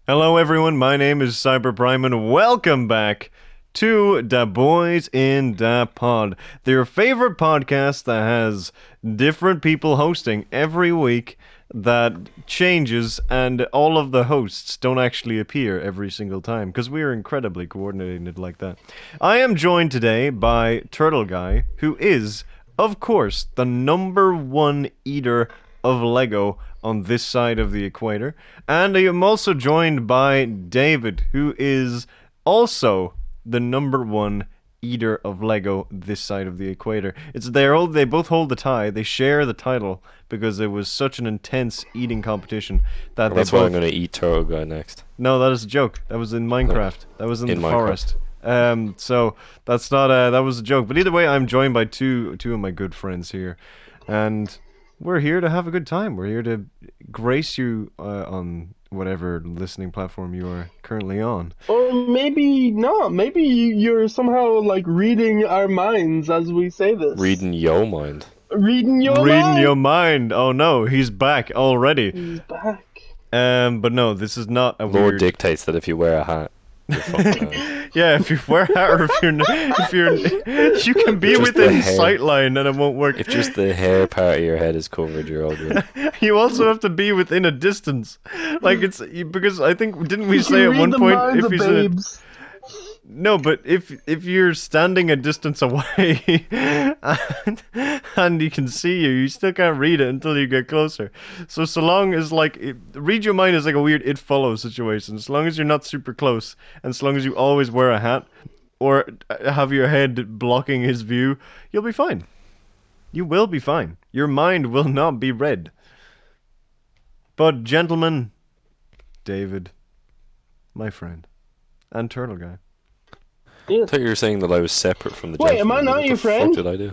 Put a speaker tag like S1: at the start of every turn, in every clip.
S1: Hello, everyone. My name is Cyberprime, and welcome back to Da Boys in Da Pod, your favorite podcast that has different people hosting every week that changes, and all of the hosts don't actually appear every single time because we are incredibly coordinated like that. I am joined today by Turtle Guy, who is, of course, the number one eater of Lego on this side of the equator. And I am also joined by David, who is also the number one eater of Lego this side of the equator. They both hold the tie. They share the title because it was such an intense eating competition that
S2: Well, that's why I'm going to eat Turtle Guy next.
S1: No, that is a joke. That was in Minecraft. That was in the
S2: Minecraft.
S1: forest. So that's not that was a joke. But either way, I'm joined by two of my good friends here, and we're here to have a good time. We're here to grace you on whatever listening platform you are currently on.
S3: Or maybe not. Maybe you're somehow like reading our minds as we say this.
S2: Reading your mind.
S3: Reading your
S1: Reading
S3: mind.
S1: your mind. Oh no, he's back already.
S3: He's back.
S1: But no, this is not a
S2: Lord
S1: weird.
S2: dictates that if you wear a hat, you're fucking out.
S1: Yeah, if you wear a hat or if you're you can be
S2: Just the
S1: within
S2: hair.
S1: sightline and it won't work.
S2: If just the hair part of your head is covered, you're all good.
S1: You also have to be within a distance. Like because I think didn't we
S3: You
S1: say
S3: can
S1: at
S3: read
S1: one
S3: the
S1: point
S3: minds
S1: if
S3: of
S1: he's in a,
S3: babes.
S1: no, but if you're standing a distance away and you can see you still can't read it until you get closer. So long as read your mind is like a weird it follows situation. As long as you're not super close, and as long as you always wear a hat or have your head blocking his view, you'll be fine. You will be fine. Your mind will not be read. But gentlemen, David, my friend, and Turtle Guy.
S2: I thought you were saying that I was separate from the
S3: Wait, am I
S2: gentleman.
S3: not
S2: What
S3: your
S2: the
S3: friend?
S2: fuck did I do?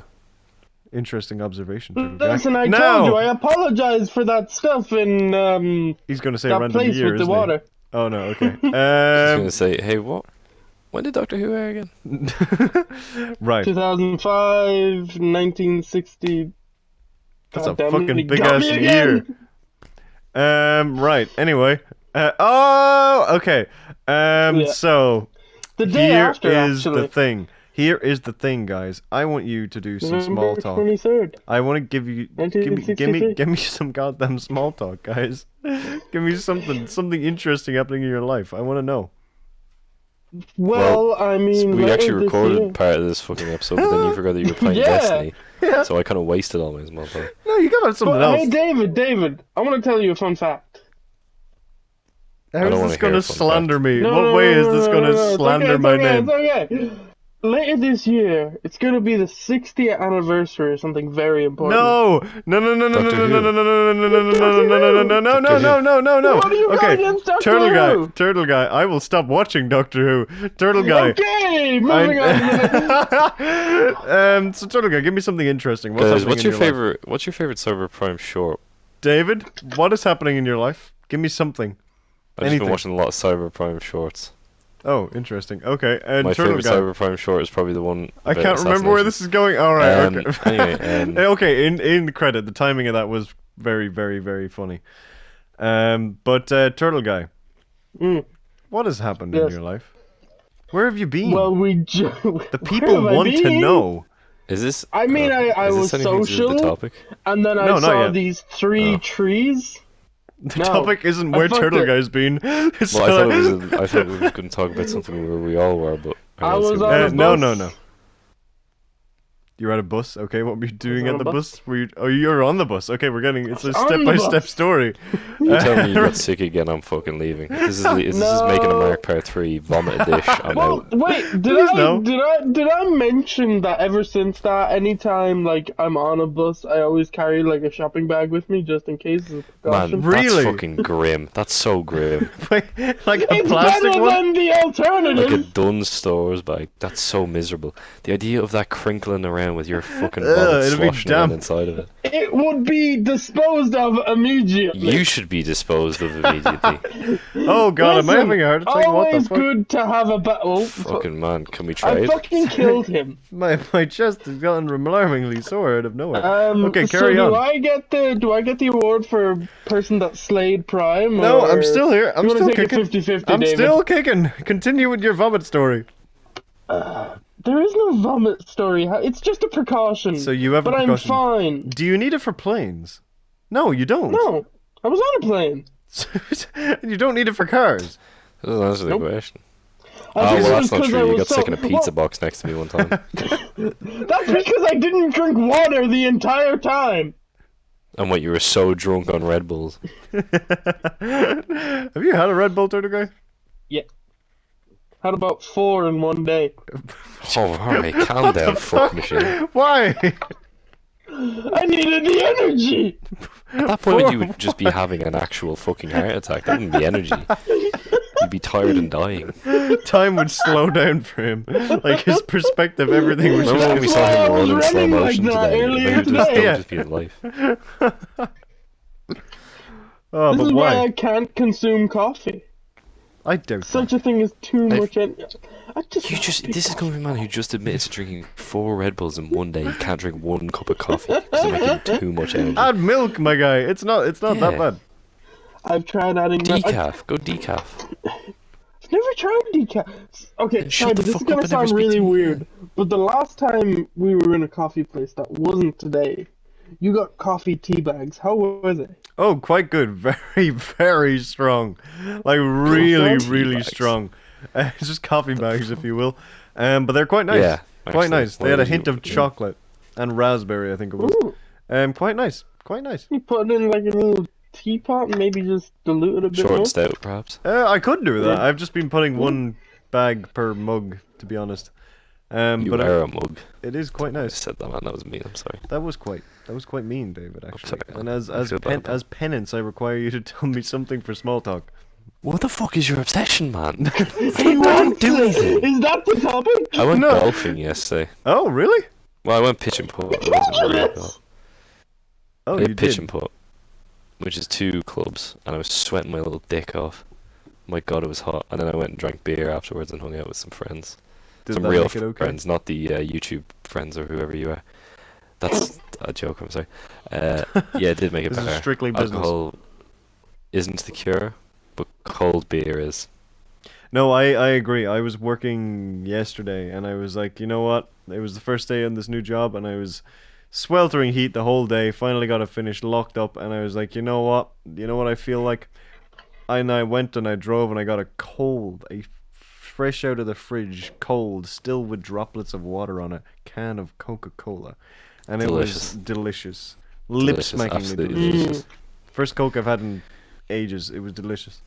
S1: Interesting observation, Turtle Guy.
S3: Listen, I
S1: No!
S3: told you, I apologize for that stuff in
S1: He's going to say
S3: that
S1: random
S3: place
S1: year,
S3: with the
S1: isn't he?
S3: water.
S1: Oh no, okay.
S2: I was going to say, hey, what? When did Doctor Who air again?
S1: Right.
S3: 2005, 1960.
S1: That's a
S3: God damn it,
S1: fucking
S3: he
S1: big
S3: got
S1: ass
S3: me
S1: year.
S3: again!
S1: Right. Anyway. Okay.
S3: Yeah.
S1: So
S3: The day
S1: here
S3: after,
S1: is
S3: actually.
S1: the thing. Here is the thing, guys. I want you to do some small
S3: November
S1: talk.
S3: 23rd.
S1: I want to give me
S3: 1963.
S1: some goddamn small talk, guys. Give me something interesting happening in your life. I want to know.
S3: Well, I mean,
S2: We
S3: later
S2: actually
S3: this
S2: recorded
S3: year-
S2: part of this fucking episode, but then you forgot that you were playing
S3: Yeah.
S2: Destiny.
S1: Yeah.
S2: So I kind of wasted all my small talk.
S1: No, you gotta have something
S3: But
S1: else.
S3: hey, David, I want to tell you a fun fact.
S1: How
S2: don't
S1: is
S2: wanna
S1: this
S2: hear
S1: gonna
S2: a fun
S1: slander
S2: fact.
S1: me?
S3: No,
S1: What
S3: no,
S1: way
S3: no,
S1: is
S3: no,
S1: this
S3: no,
S1: gonna
S3: no, it's
S1: slander
S3: okay, it's
S1: my
S3: okay,
S1: name?
S3: It's okay. Later this year, it's gonna be the 60th anniversary of something very important.
S1: No! No! No! No! No! No!
S2: Doctor
S1: No! No!
S2: Who.
S1: No! No! No! No! No! No! No! No! No!
S2: Doctor
S1: No!
S2: Who.
S1: No! No! No!
S3: What do you got
S1: Okay,
S3: against Doctor
S1: Turtle
S3: Who?
S1: Guy. Turtle Guy. I will stop watching Doctor Who. Turtle Guy.
S3: Okay, moving on to the next.
S1: So Turtle Guy, give me something interesting. What's
S2: Guys,
S1: happening
S2: what's
S1: in
S2: your
S1: life?
S2: favorite? What's your favorite Cyberprime short?
S1: David, what is happening in your life? Give me something.
S2: I've just
S1: Anything.
S2: been watching a lot of Cyberprime shorts.
S1: Oh, interesting. Okay, and
S2: My
S1: Turtle
S2: favorite
S1: Guy.
S2: Cyberprime short is probably the one.
S1: I
S2: about
S1: can't remember where this is going. All right. Okay.
S2: Anyway,
S1: Okay. In the credit, the timing of that was very, very, very funny. But Turtle Guy,
S3: Mm.
S1: what has happened in
S3: Yes.
S1: your life? Where have you been?
S3: Well,
S1: The people want to know.
S2: Is this?
S3: I mean, I
S2: is
S3: was
S2: this anything to do with the
S3: social,
S2: topic?
S3: and then I
S1: No, not
S3: saw
S1: yet.
S3: these three
S2: Oh.
S3: trees.
S1: The
S3: No,
S1: topic isn't
S3: I
S1: where
S3: fucked
S1: Turtle
S3: it.
S1: Guy's been. It's
S2: Well, I thought
S1: not-
S2: it was. I thought we were going to talk about something where we all were, but
S3: I
S2: don't see
S3: was
S2: what
S3: on
S2: it
S3: a
S2: is.
S1: No,
S3: bus.
S1: no, no. You're at a bus. Okay, what were you doing
S3: on
S1: at
S3: a
S1: the bus? Were you? Oh, you're on the bus. Okay, we're getting. It's a
S3: On the
S1: step-by-step
S3: bus.
S1: story.
S2: You tell me you got sick again, I'm fucking leaving. If this is making a Mark Part 3, vomit a dish, I'm
S3: Well,
S2: out.
S3: wait,
S1: Please no.
S3: did I mention that ever since that, anytime like I'm on a bus, I always carry like a shopping bag with me just in case as a precaution.
S2: Man,
S1: Really?
S2: that's fucking grim. That's so grim.
S1: Wait, like a
S3: It's
S1: plastic
S3: better
S1: one?
S3: than the
S2: Like a
S3: alternative.
S2: Dunnes Stores bag. That's so miserable. The idea of that crinkling around down with your fucking
S1: Ugh,
S2: vomit
S1: it'll be
S2: sloshing around
S1: damp.
S2: inside of it.
S3: It would be disposed of immediately.
S2: You should be disposed of immediately.
S1: Oh god, am I
S3: Listen,
S1: having a heart attack? What the
S3: always
S1: fuck?
S3: good to have a battle.
S2: Fucking man, can we try
S3: I
S2: it?
S3: fucking killed him.
S1: My chest has gotten alarmingly sore out of nowhere. Okay,
S3: So
S1: carry on.
S3: do I get the award for person that slayed Prime?
S1: No,
S3: or
S1: I'm still here. I'm
S3: you
S1: still
S3: wanna take
S1: kicking.
S3: it 50-50,
S1: I'm
S3: David?
S1: still kicking. Continue with your vomit story.
S3: There is no vomit story. It's just a precaution.
S1: So you have a
S3: but
S1: precaution.
S3: I'm fine.
S1: Do you need it for planes? No, you don't.
S3: No, I was on a plane.
S1: You don't need it for cars.
S2: That doesn't answer the
S3: Nope.
S2: question.
S3: I
S2: Oh,
S3: think
S2: well,
S3: it
S2: that's
S3: was
S2: not
S3: 'cause I
S2: true. You
S3: was
S2: got sick in a
S3: so-
S2: pizza box next to me one time.
S3: That's because I didn't drink water the entire time.
S2: And what, you were so drunk on Red Bulls?
S1: Have you had a Red Bull, Turtle Guy?
S3: Had about 4 in one day.
S2: Oh, alright, calm down, fuck machine.
S1: Why?
S3: I needed the energy.
S2: At that point, you would just be having an actual fucking heart attack. That wouldn't be energy. You'd be tired and dying.
S1: Time would slow down for him. Like his perspective, everything was
S2: Remember when we
S1: just.
S2: saw
S3: why I
S2: him
S3: was
S2: run in slow
S3: running like
S2: motion
S3: that
S2: today?
S3: earlier
S2: That would
S3: today.
S1: Yeah.
S2: just be his life.
S1: Oh,
S3: This
S1: but
S3: is why
S1: why?
S3: I can't consume coffee.
S1: I doubt
S3: Such a thing as too much energy.
S2: This is coming from a man who just admitted to drinking 4 Red Bulls in one day. He can't drink 1 cup of coffee because it makes him too much energy.
S1: Add milk, my guy. It's not that
S2: Yeah.
S1: bad.
S3: I've tried adding milk.
S2: Decaf. Go decaf.
S3: I've never tried decaf. Okay,
S2: Shut
S3: sorry,
S2: the
S3: this is
S2: fuck up
S3: gonna
S2: and never
S3: sound
S2: speak
S3: really
S2: to me.
S3: weird, but the last time we were in a coffee place that wasn't today, you got coffee tea bags. How was it?
S1: Oh, quite good. Very, very strong. Like really,
S3: Tea
S1: really
S2: bags.
S1: strong. It's just coffee bags, if you will. But they're quite nice.
S2: Yeah,
S1: quite
S2: actually,
S1: nice. They
S2: why
S1: had a
S2: would
S1: hint
S2: you-
S1: of chocolate and raspberry, I think it was.
S3: Ooh,
S1: Quite nice. Quite nice.
S3: you put it in like a little teapot and maybe just dilute it a bit
S2: Short
S3: more.
S2: and stout, perhaps.
S1: I could do that.
S3: Yeah.
S1: I've just been putting one bag per mug, to be honest.
S2: You
S1: But
S2: are a mug.
S1: it is quite
S2: I
S1: nice.
S2: said that, man. That was mean. I'm sorry.
S1: That was quite mean, David. Actually.
S2: sorry, man.
S1: And as
S2: I feel bad about
S1: as penance, I require you to tell me something for small talk.
S2: What the fuck is your obsession, man?
S3: He wants
S2: do
S3: it.
S2: anything.
S3: Is that the topic?
S2: I went
S1: No.
S2: golfing yesterday.
S1: Oh, really?
S2: Well, I went pitch and putt. It wasn't really golf.
S1: Oh,
S2: I
S1: you
S2: did pitch
S1: did.
S2: and putt, which is 2 clubs, and I was sweating my little dick off. My God, it was hot. And then I went and drank beer afterwards and hung out with some friends.
S1: Did
S2: Some
S1: that
S2: real
S1: make it okay?
S2: friends, not the YouTube friends or whoever you are. That's a joke, I'm sorry. Yeah, it did make it
S1: This is
S2: better.
S1: strictly business.
S2: Alcohol isn't the cure, but cold beer is.
S1: No, I agree. I was working yesterday and I was like, you know what? It was the first day on this new job and I was sweltering heat the whole day. Finally got it finished, locked up, and I was like, you know what? You know what I feel like? And I went and I drove and I got a fresh out of the fridge, cold, still with droplets of water on it, can of Coca-Cola. And it was delicious.
S2: Delicious,
S1: Lip-smackingly
S2: absolutely
S1: delicious.
S2: delicious.
S1: First Coke I've had in ages. It was delicious.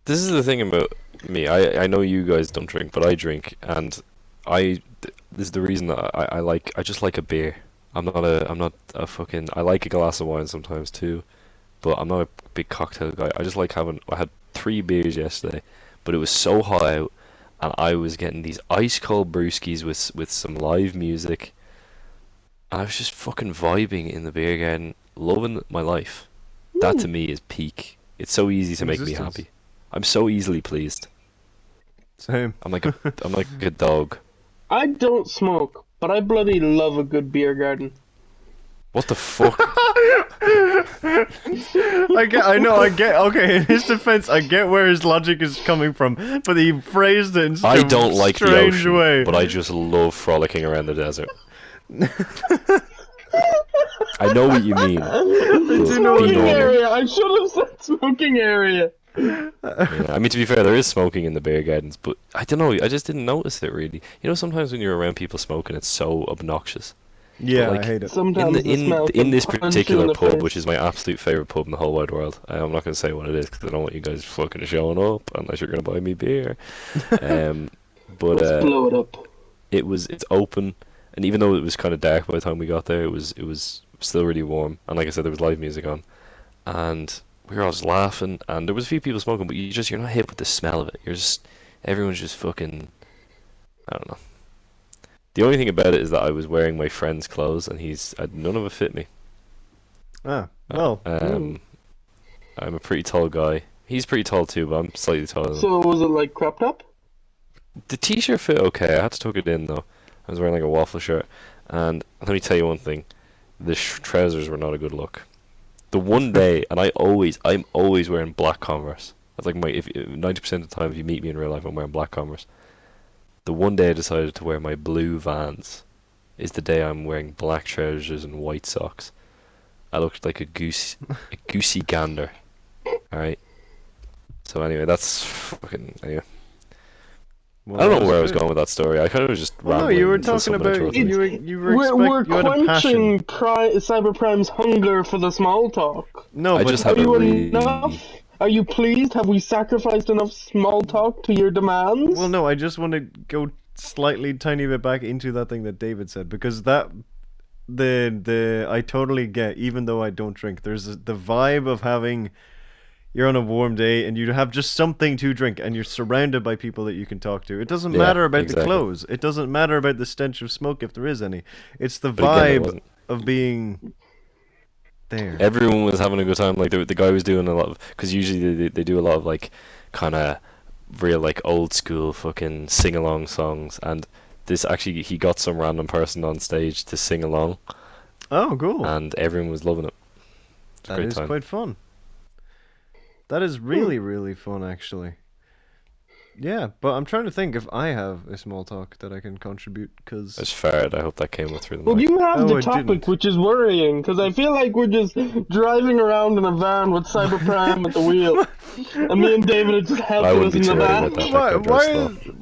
S2: This is the thing about me. I know you guys don't drink, but I drink, and this is the reason that I just like a beer. I'm not a fucking. I like a glass of wine sometimes too, but I'm not a big cocktail guy. I just like having. I had 3 beers yesterday, but it was so hot out, and I was getting these ice cold brewskis with some live music. And I was just fucking vibing in the beer garden, loving my life. That to me is peak. It's so easy to make me
S1: Existence.
S2: happy. I'm so easily pleased.
S1: Same.
S2: I'm like a dog.
S3: I don't smoke, but I bloody love a good beer garden.
S2: What the fuck?
S1: I get. Okay, in his defense, I get where his logic is coming from, but he phrased it in such
S2: I
S1: a
S2: don't like the
S1: strange
S2: ocean,
S1: way.
S2: but I just love frolicking around the desert. I know what you mean.
S1: do know what
S2: Be
S1: you
S3: Smoking
S1: mean.
S2: normal.
S3: area. I should have said smoking area.
S2: Yeah, I mean, to be fair, there is smoking in the beer gardens, but I don't know. I just didn't notice it really. You know, sometimes when you're around people smoking, it's so obnoxious.
S1: Yeah,
S2: like,
S1: I hate it.
S3: Sometimes the smell
S2: In
S3: can
S2: this
S3: punch you in
S2: particular
S3: the
S2: pub,
S3: face.
S2: which is my absolute favorite pub in the whole wide world, I'm not going to say what it is because I don't want you guys fucking showing up unless you're going to buy me beer. But
S3: Let's blow it up.
S2: it's open, and even though it was kind of dark by the time we got there, it was still really warm. And like I said, there was live music on, and we were all just laughing, and there was a few people smoking, but you're not hit with the smell of it. Everyone's just fucking, I don't know. The only thing about it is that I was wearing my friend's clothes, and none of it fit me.
S1: Ah, well.
S2: I'm a pretty tall guy. He's pretty tall too, but I'm slightly taller than him.
S3: So was it like cropped up?
S2: The t-shirt fit okay. I had to tuck it in though. I was wearing like a waffle shirt, and let me tell you one thing: the trousers were not a good look. The one day, and I'm always wearing black Converse. That's like 90% of the time, if you meet me in real life, I'm wearing black Converse. The one day I decided to wear my blue Vans is the day I'm wearing black trousers and white socks. I looked like a goosey gander. All right. So anyway, that's fucking anyway.
S1: Well,
S2: I don't know where I was going with that story. I kind of was just
S1: Well, no,
S2: rambling
S1: you were
S2: until
S1: talking
S2: someone
S1: about
S2: interrupted me.
S3: We're
S1: you had a passion.
S3: quenching Cyberprime's hunger for the small talk.
S1: No,
S2: I
S1: but
S2: just
S3: Are
S2: have a
S3: you
S2: really...
S3: enough? Are you pleased? Have we sacrificed enough small talk to your demands?
S1: well, no, I just want to go slightly tiny bit back into that thing that David said, because that I totally get, even though I don't drink. There's the vibe of having, you're on a warm day and you have just something to drink and you're surrounded by people that you can talk to. It doesn't
S2: Yeah,
S1: matter about
S2: exactly.
S1: the clothes. It doesn't matter about the stench of smoke if there is any. It's the
S2: But again, it
S1: vibe
S2: wasn't.
S1: of being there.
S2: Everyone was having a good time. Like the guy was doing a lot of, because usually they do a lot of like kind of real like old school fucking sing along songs, and this actually he got some random person on stage to sing along,
S1: Oh, cool.
S2: and everyone was loving it. It's a
S1: That
S2: great
S1: is
S2: time.
S1: quite fun. That is really, really fun, actually. Yeah, but I'm trying to think if I have a small talk that I can contribute, because...
S2: I just farted. I hope that came through the
S3: Well,
S2: mic.
S3: you have
S1: Oh,
S3: the
S1: it
S3: topic,
S1: didn't.
S3: which is worrying, because I feel like we're just driving around in a van with Cyberprime at the wheel, and me and David are just
S2: I
S3: helping
S2: wouldn't
S3: us
S2: be
S3: in
S2: too
S3: the
S2: worried
S3: van.
S2: about that. That guy drives slow.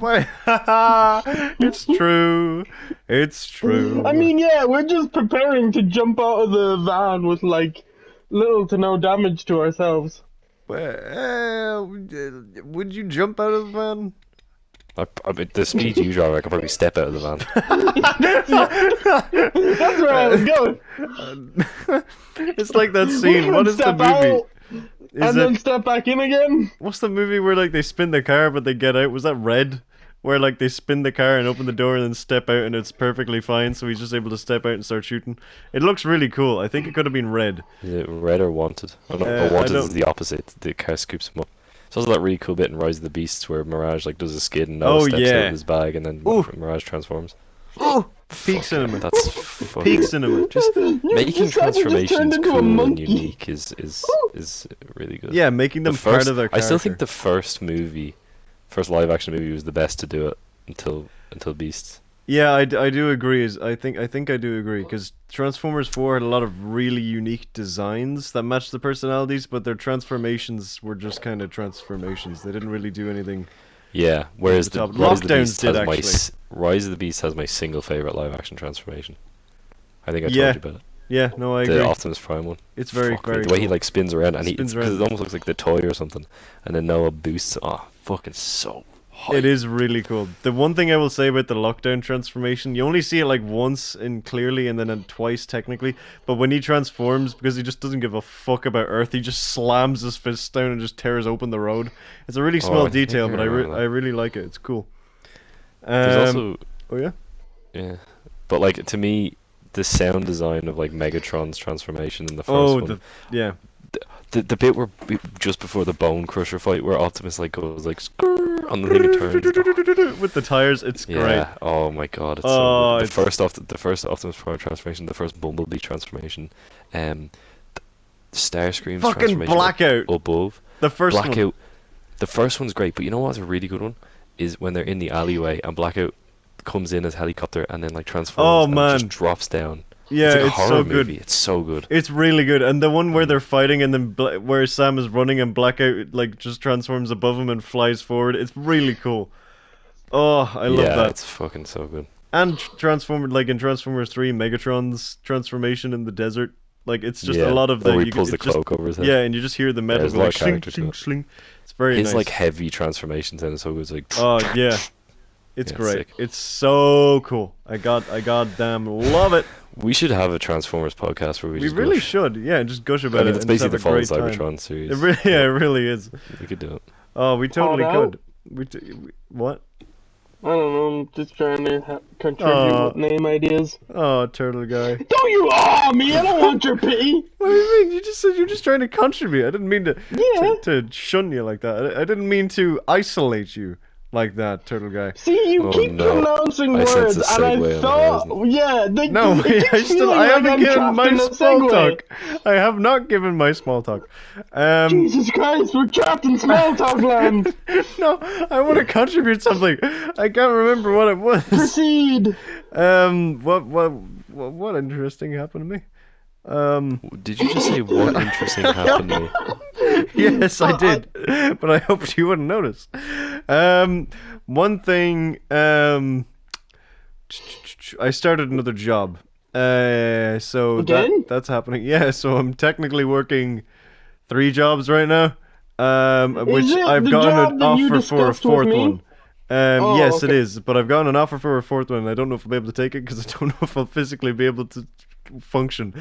S1: Why? It's true. It's true.
S3: I mean, yeah, we're just preparing to jump out of the van with, like, little to no damage to ourselves.
S1: Well, would you jump out of the van?
S2: I mean, the speed you drive, I could probably step out of the van.
S3: That's where I was going.
S1: It's like that scene. What is the
S3: Step
S1: movie?
S3: out,
S1: Is
S3: and then
S1: it
S3: step back in again.
S1: what's the movie where like they spin the car but they get out? Was that Red? Where like they spin the car and open the door and then step out and it's perfectly fine, so he's just able to step out and start shooting. It looks really cool. I think it could have been Red.
S2: Is it Red or Wanted? Oh, no,
S1: I
S2: Wanted
S1: don't-
S2: is the opposite. The car scoops him up. It's also that really cool bit in Rise of the Beasts where Mirage like does a skid and Noah
S1: Oh,
S2: steps out
S1: yeah.
S2: of his bag and then
S1: Ooh.
S2: Mirage transforms.
S1: Oh, peak
S2: Fuck,
S1: cinema.
S2: That's fucking...
S1: Peak cinema.
S2: Just making
S3: You said we just turned
S2: transformations
S3: into a
S2: cool and
S3: monkey.
S2: unique is really good.
S1: Yeah, making them
S2: The first,
S1: part of their
S2: I
S1: character.
S2: still think the first live action movie was the best to do it until Beasts.
S1: Yeah, I do agree. I think I do agree, because Transformers 4 had a lot of really unique designs that matched the personalities, but their transformations were just kind of transformations. They didn't really do anything.
S2: Yeah, whereas
S1: the
S2: the
S1: top.
S2: Rise of the
S1: Lockdowns
S2: Beast
S1: did,
S2: has my
S1: actually.
S2: Rise of the Beast has my single favorite live action transformation. I think I told
S1: Yeah,
S2: you about it.
S1: Yeah, no, I
S2: The
S1: agree.
S2: Optimus Prime one.
S1: It's very,
S2: Fuck me,
S1: very
S2: the way he
S1: cool.
S2: like spins around and
S1: Spins
S2: because
S1: around.
S2: it almost looks like the toy or something, and then Noah boosts. Oh, fucking so hot.
S1: It is really cool. The one thing I will say about the Lockdown transformation, you only see it like once and clearly, and then twice technically. But when he transforms, because he just doesn't give a fuck about Earth, he just slams his fist down and just tears open the road. It's a really small
S2: I think
S1: detail,
S2: I
S1: but
S2: remember that.
S1: I really like it. It's cool.
S2: There's also
S1: Oh yeah.
S2: yeah, but like to me, the sound design of like Megatron's transformation in the first
S1: Oh,
S2: one.
S1: yeah.
S2: The bit where just before the Bone Crusher fight, where Optimus like goes like skrrr on the thing and turns.
S1: With the tires, it's great.
S2: Yeah. Oh my god, it's
S1: Oh,
S2: so good.
S1: it's-
S2: The first Optimus Prime transformation, the first Bumblebee transformation, the Starscream's
S1: Fucking
S2: transformation
S1: Blackout.
S2: above.
S1: The first one.
S2: Blackout. The first one's great, but you know what's a really good one? Is when they're in the alleyway and Blackout comes in as helicopter and then like transforms
S1: Oh,
S2: and
S1: man.
S2: just drops down.
S1: Yeah,
S2: it's like a
S1: it's
S2: horror
S1: so
S2: movie.
S1: good.
S2: It's so good.
S1: It's really good, and the one where they're fighting and then where Sam is running and Blackout like just transforms above him and flies forward. It's really cool. Oh, I love
S2: Yeah,
S1: that.
S2: it's fucking so good.
S1: And Transformers, like in Transformers 3, Megatron's transformation in the desert. Like it's just
S2: Yeah,
S1: a lot of the.
S2: where he
S1: you
S2: pulls
S1: get-
S2: the
S1: just-
S2: cloak over his head.
S1: Yeah, and you just hear the metal
S2: there's a
S1: go
S2: lot
S1: like
S2: of
S1: sling,
S2: character to
S1: sling,
S2: it.
S1: sling. It's very
S2: His
S1: nice.
S2: like heavy transformations and so it's like
S1: Oh yeah, it's
S2: Yeah,
S1: great.
S2: sick.
S1: It's so cool. I goddamn love it.
S2: we should have a Transformers podcast where we
S1: We
S2: just
S1: really
S2: gush.
S1: should. Yeah, just gush about
S2: I mean,
S1: it
S2: it's
S1: and
S2: basically
S1: just
S2: the
S1: have a
S2: Fall
S1: great time.
S2: Cybertron series.
S1: It really, yeah, it really is.
S2: We could do it.
S1: Oh, we totally
S3: Called out.
S1: could. What?
S3: I don't know. I'm just trying to contribute with
S1: Oh.
S3: name ideas.
S1: Oh, turtle guy.
S3: Don't you awe me! I don't want your pity.
S1: What do you mean? You just said you're just trying to contribute. I didn't mean to
S3: Yeah.
S1: to shun you like that. I didn't mean to isolate you like that, turtle guy.
S3: See, you
S2: Oh,
S3: keep
S2: no.
S3: pronouncing
S2: I sense
S3: words,
S2: a
S3: and
S2: segue
S3: I
S2: on the
S3: thought,
S2: horizon.
S3: yeah,
S1: No,
S3: it keeps feeling
S1: I
S3: like
S1: haven't
S3: I'm
S1: given
S3: trapped
S1: my
S3: in a
S1: small
S3: segue.
S1: talk. I have not given my small talk.
S3: Jesus Christ, we're trapped in small talk land.
S1: No, I want to contribute something. I can't remember what it was.
S3: Proceed.
S1: What interesting happened to me?
S2: Did you just say what interesting happened to me?
S1: Yes, I did, but I hoped you wouldn't notice. One thing, I started another job. So
S3: Again?
S1: that's happening. Yeah, so I'm technically working 3 jobs right now. Which
S3: it
S1: I've
S3: the
S1: gotten
S3: job
S1: an
S3: that you
S1: offer for a
S3: discussed with
S1: 4th
S3: me?
S1: one.
S3: Oh,
S1: Yes, it
S3: okay.
S1: is, but I've gotten an offer for a 4th one. And I don't know if I'll be able to take it because I don't know if I'll physically be able to function.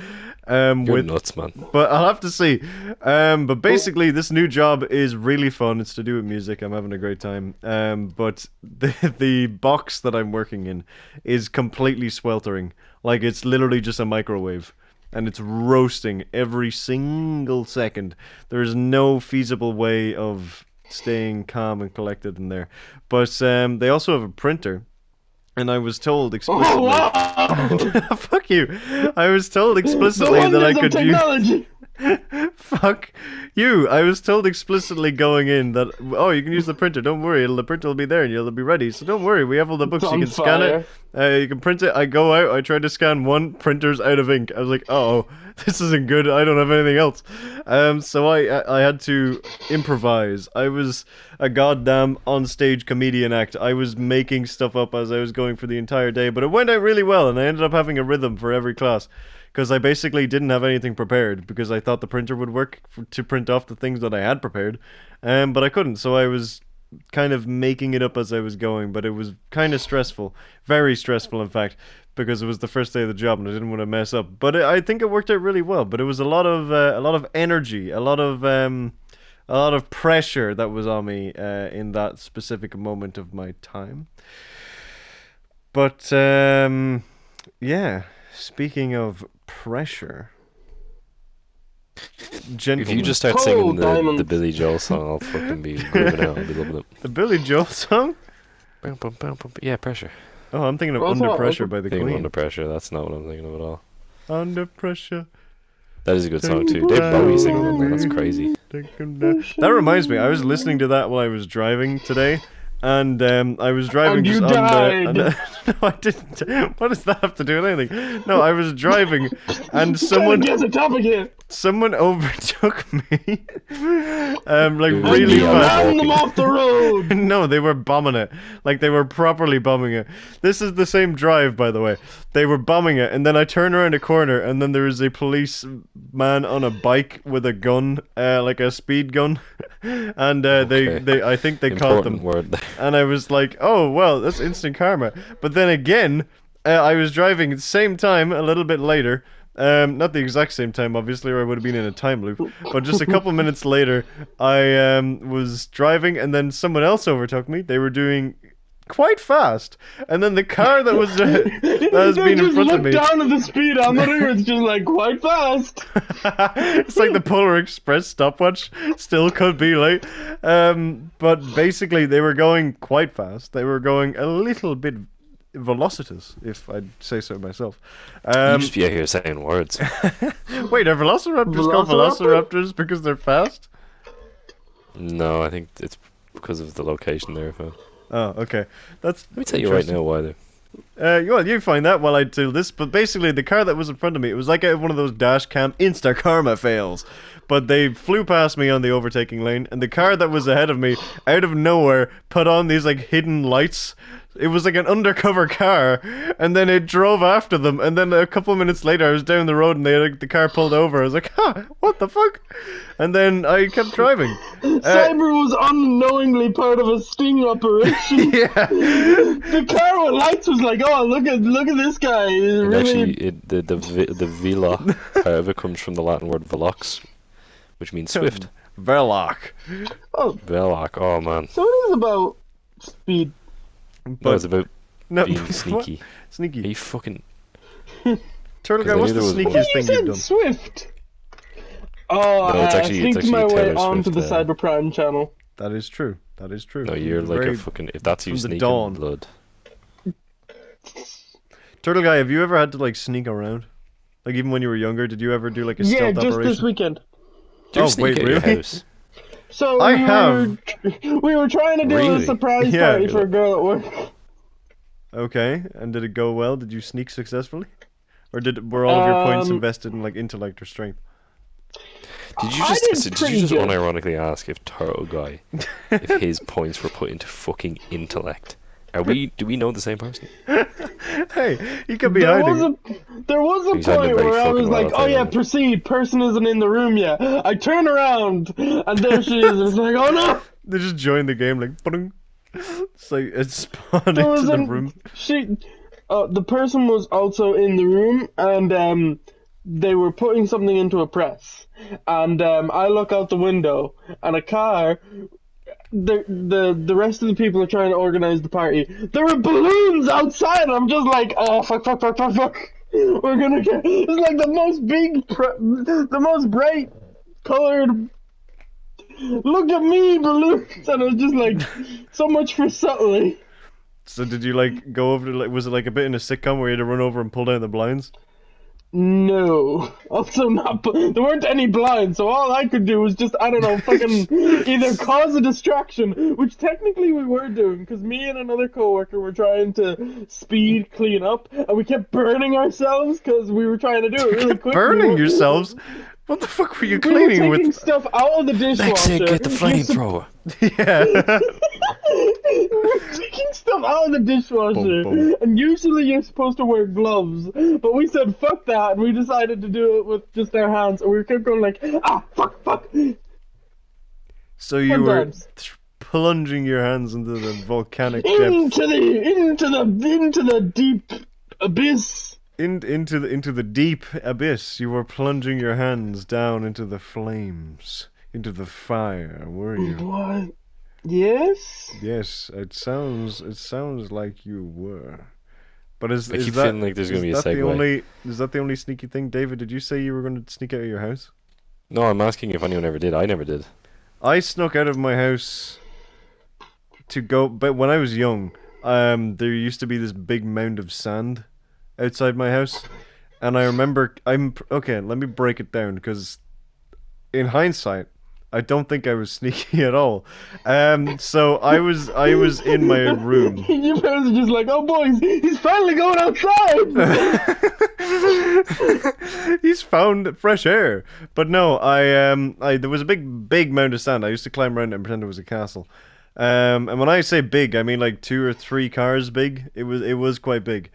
S2: You're
S1: With
S2: nuts, man.
S1: but I'll have to see. But basically, this new job is really fun. It's to do with music. I'm having a great time. But the box that I'm working in is completely sweltering. Like it's literally just a microwave, and it's roasting every single second. There is no feasible way of staying calm and collected in there. But they also have a printer. And I was told explicitly.
S3: Oh, wow.
S1: Fuck you! I was told
S3: The
S1: explicitly that I
S3: wonders of
S1: could use.
S3: technology.
S1: Fuck you! I was told explicitly going in that you can use the printer. Don't worry, the printer will be there and you'll be ready. So don't worry, we have all the books.
S3: It's
S1: You
S3: on
S1: can scan it.
S3: fire.
S1: You can print it. I go out. I tried to scan one. Printer's out of ink. I was like, oh, this isn't good. I don't have anything else. So I had to improvise. I was a goddamn on-stage comedian act. I was making stuff up as I was going for the entire day, but it went out really well, and I ended up having a rhythm for every class. Because I basically didn't have anything prepared because I thought the printer would work to print off the things that I had prepared, but I couldn't. So I was kind of making it up as I was going, but it was kind of stressful, very stressful, in fact, because it was the first day of the job and I didn't want to mess up. But I think it worked out really well. But it was a lot of energy, a lot of pressure that was on me in that specific moment of my time. But yeah. Speaking of pressure,
S2: If you just start
S3: Cold
S2: singing the
S3: diamonds.
S2: Billy Joel song, I'll fucking be grooving out. I'll be loving it.
S1: the Billy Joel song.
S2: Bum, bum, bum, bum. Yeah, pressure.
S1: Oh, I'm thinking of
S3: Well,
S1: Under
S3: it's not-
S1: Pressure by the
S2: Thinking of
S1: Queen.
S2: Under Pressure. That's not what I'm thinking of at all.
S1: Under pressure.
S2: That is a good song too. Dave Bowie singing on that. That's crazy.
S1: That reminds me, I was listening to that while I was driving today, and I was driving
S3: And you
S1: just on the.
S3: died.
S1: No, I didn't. What does that have to do with anything? No, I was driving, and
S3: Trying to guess a topic here.
S1: someone overtook me, like
S2: It was
S1: really
S2: me, I was
S1: fast.
S3: Ran them off the road.
S1: No, they were bombing it. Like, they were properly bombing it. This is the same drive, by the way. They were bombing it, and then I turn around a corner, and then there is a policeman on a bike with a gun, like a speed gun. And they I think they caught
S2: Important
S1: them.
S2: word there.
S1: And I was like, oh, well, that's instant karma. But then again, I was driving at the same time, a little bit later. Not the exact same time, obviously, or I would have been in a time loop. But just a couple minutes later, I was driving, and then someone else overtook me. They were doing quite fast, and then the car that was been in front of me.
S3: Look down at the speedometer. It's just like quite fast.
S1: It's like the Polar Express stopwatch. Still could be late. But basically, they were going quite fast. They were going a little bit velocitous, if I'd say so myself.
S2: You just be out here saying words.
S1: Wait, are velociraptors called
S3: Velociraptor?
S1: velociraptors because they're fast?
S2: No, I think it's because of the location there. Phil.
S1: Oh, okay. That's
S2: Let me tell you right now why.
S1: Well, you find that while I do this, but basically the car that was in front of me, it was like one of those dash cam insta karma fails. But they flew past me on the overtaking lane, and the car that was ahead of me, out of nowhere, put on these like hidden lights. It was like an undercover car, and then it drove after them, and then a couple of minutes later I was down the road and they had the car pulled over. I was like, huh, what the fuck? And then I kept driving.
S3: Cyber was unknowingly part of a sting operation.
S1: Yeah.
S3: The car with lights was like, oh, look at this guy. He's
S2: And
S3: really...
S2: actually, the vela, however, comes from the Latin word velox, which means swift.
S1: Verloc.
S3: Oh,
S2: Veloc, oh man.
S3: so it is about speed.
S2: No,
S1: But
S2: it's about
S1: no,
S2: being
S1: what?
S2: sneaky. Are
S1: Sneaky.
S2: you fucking?
S1: Turtle
S2: 'Cause
S1: guy,
S2: I
S1: what's
S2: knew
S1: the
S2: there was
S3: Well,
S2: one.
S1: sneakiest
S3: you
S1: thing you've
S3: said
S1: done?
S3: Swift. Oh,
S2: No, it's
S3: I
S2: actually
S3: sneaked my way
S2: Taylor
S3: onto
S2: Swift.
S3: the Cyberprime channel.
S1: That is true. That is true.
S2: No,
S1: From
S2: you're
S1: the
S2: like
S1: very
S2: a fucking. If that's you
S1: from the
S2: sneaking
S1: dawn.
S2: blood.
S1: Turtle guy, have you ever had to like sneak around? Like even when you were younger, did you ever do like a
S3: Yeah,
S1: stealth
S3: just this
S1: operation?
S3: weekend.
S2: Do you
S1: Oh,
S2: sneak
S1: wait,
S2: out your
S1: really?
S2: house?
S3: So
S1: I
S3: we
S1: have.
S3: we were trying to do a
S2: Really?
S3: surprise
S1: Yeah.
S3: party for a girl at work.
S1: Okay, and did it go well? Did you sneak successfully? Or were all of your points invested in like intellect or strength?
S2: Did you
S3: I
S2: just
S3: did
S2: did you
S3: pretty
S2: just
S3: good.
S2: unironically ask if Turtle Guy if his points were put into fucking intellect? Do we know the same person?
S1: Hey, he could be
S3: There
S1: hiding.
S3: was a
S2: He's hiding
S3: point
S2: very
S3: where I
S2: fucking
S3: was
S2: well,
S3: like,
S2: I'll
S3: oh
S2: tell you
S3: yeah,
S2: that.
S3: proceed, person isn't in the room yet. I turn around, and there she is, and it's like, oh no!
S1: They just joined the game like, ba-ding. It's like it spawned
S3: There
S1: into
S3: was
S1: the
S3: an,
S1: room.
S3: the person was also in the room, and they were putting something into a press. And I look out the window, and a car. The rest of the people are trying to organize the party. There are balloons outside. I'm just like, oh fuck, fuck, fuck, fuck, fuck. We're gonna get. It's like the most bright colored. Look at me, balloons, and it's just like so much for subtly.
S1: So did you like go over to like was it like a bit in a sitcom where you had to run over and pull down the blinds?
S3: No. Also not, there weren't any blinds, so all I could do was just, I don't know, fucking either cause a distraction, which technically we were doing, because me and another coworker were trying to speed clean up, and we kept burning ourselves, because we were trying to do it really quick.
S1: Burning yourselves? What the fuck were you
S3: We were
S1: cleaning
S3: taking
S1: with?
S3: stuff out of the dishwasher.
S2: Lexi, get the
S3: You're sup-
S2: flamethrower.
S1: Yeah.
S3: We're taking stuff out of the dishwasher,
S1: Boom, boom.
S3: and usually you're supposed to wear gloves, but we said fuck that, and we decided to do it with just our hands, and we kept going like, ah, fuck, fuck.
S1: So you were
S3: Sometimes.
S1: plunging your hands into the volcanic depths,
S3: Into the deep abyss.
S1: into the deep abyss. You were plunging your hands down into the flames, into the fire. Were you?
S3: What? Yes?
S1: Yes, it sounds like you were. But
S2: I
S1: is
S2: keep
S1: that
S2: feeling like there's gonna be a
S1: is that the
S2: segue.
S1: only is that the only sneaky thing, David? Did you say you were going to sneak out of your house?
S2: No, I'm asking if anyone ever did. I never did.
S1: I snuck out of my house to go, but when I was young, there used to be this big mound of sand outside my house, and I remember okay. Let me break it down because, in hindsight, I don't think I was sneaky at all. So I was in my room.
S3: Your parents are just like, oh boys, he's finally going outside.
S1: He's found fresh air. But no, I there was a big mound of sand. I used to climb around it and pretend it was a castle. And when I say big, I mean like 2 or 3 cars big. It was quite big.